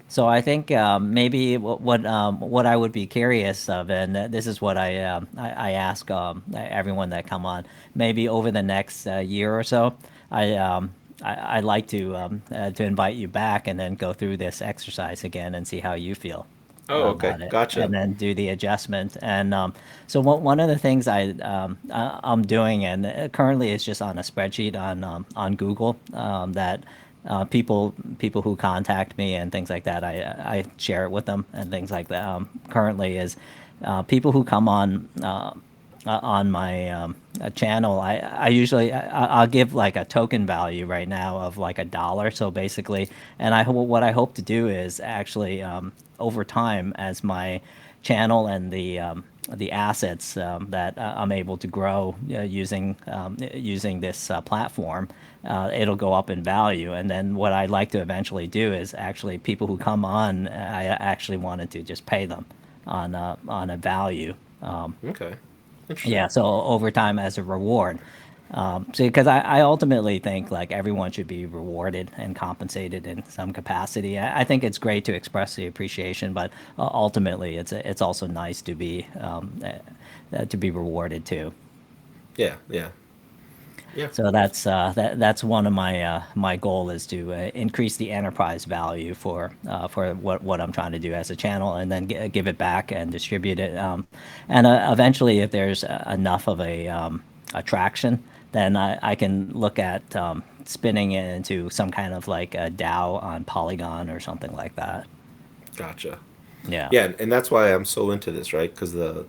Speaker 1: So I think maybe what I would be curious of, and this is what I ask everyone that come on, maybe over the next year or so, I'd like to invite you back and then go through this exercise again and see how you feel
Speaker 2: Oh, okay.
Speaker 1: about it,
Speaker 2: Gotcha.
Speaker 1: and then do the adjustment. And so one of the things I'm doing, and currently it's just on a spreadsheet on Google, that people who contact me and things like that, I share it with them and things like that. Currently is people who come on my channel. I usually I'll give like a token value right now of like $1. So basically, and what I hope to do is actually over time, as my channel and the assets that I'm able to grow using this platform, it'll go up in value. And then what I'd like to eventually do is actually people who come on, I actually wanted to just pay them on a value.
Speaker 2: Okay. Interesting.
Speaker 1: Yeah, so over time as a reward. So because I ultimately think like everyone should be rewarded and compensated in some capacity. I think it's great to express the appreciation, but ultimately it's also nice to be rewarded too.
Speaker 2: Yeah. Yeah. Yeah.
Speaker 1: So that's one of my goal is to increase the enterprise value for what I'm trying to do as a channel, and then give it back and distribute it. And eventually, if there's enough of a attraction, then I can look at spinning it into some kind of like a DAO on Polygon or something like that.
Speaker 2: Gotcha.
Speaker 1: Yeah.
Speaker 2: Yeah, and that's why I'm so into this, right? Because the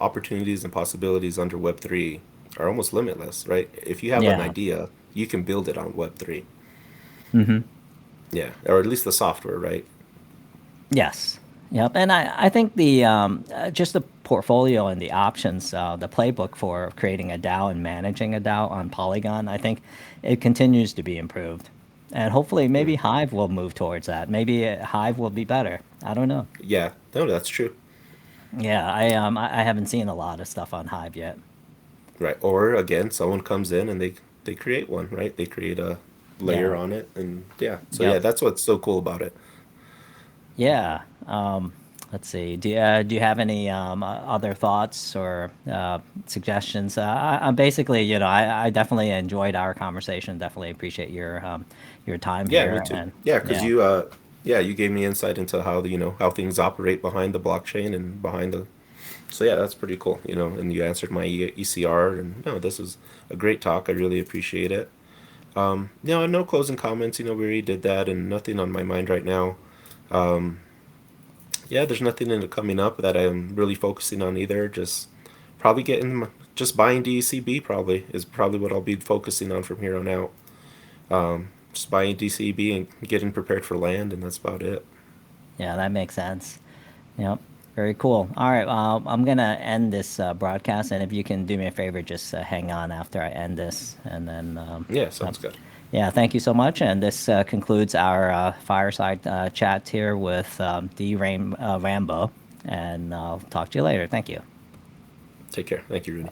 Speaker 2: opportunities and possibilities under Web3 are almost limitless, right? If you have an
Speaker 1: Yeah.
Speaker 2: idea, you can build it on Web3.
Speaker 1: Hmm.
Speaker 2: Yeah, or at least the software, right?
Speaker 1: Yes. Yep, and I think the just the portfolio and the options, the playbook for creating a DAO and managing a DAO on Polygon, I think it continues to be improved, and hopefully maybe
Speaker 2: Mm.
Speaker 1: Hive will move towards that. Maybe Hive will be better. I don't know.
Speaker 2: Yeah, no, that's true.
Speaker 1: Yeah, I haven't seen a lot of stuff on Hive yet.
Speaker 2: Right. Or again, someone comes in and they create one, right? They create a layer
Speaker 1: Yeah.
Speaker 2: on it, and yeah. So yeah,
Speaker 1: Yep.
Speaker 2: that's what's so cool about it.
Speaker 1: Yeah. Let's see. Do you have any other thoughts or suggestions? I'm basically, I definitely enjoyed our conversation. Definitely appreciate your time
Speaker 2: Yeah, me
Speaker 1: here.
Speaker 2: too.
Speaker 1: And
Speaker 2: Yeah, because
Speaker 1: yeah,
Speaker 2: yeah, you gave me insight into how how things operate behind the blockchain and behind the. So yeah, that's pretty cool. And you answered my ECR, and no, this is a great talk. I really appreciate it. No closing comments. We already did that, and nothing on my mind right now. Yeah, there's nothing in it coming up that I'm really focusing on either. Just probably just buying DCB probably is probably what I'll be focusing on from here on out. Just buying DCB and getting prepared for land, and that's about it.
Speaker 1: yeah, that makes sense. Yep. Very cool. All right. I'm gonna end this broadcast, and if you can do me a favor, just hang on after I end this, and then
Speaker 2: Yeah,
Speaker 1: uh,
Speaker 2: sounds good.
Speaker 1: yeah, thank you so much. And this concludes our fireside chat here with DeeRambo, and I'll talk to you later. Thank you.
Speaker 2: Take care. Thank you, Rudy.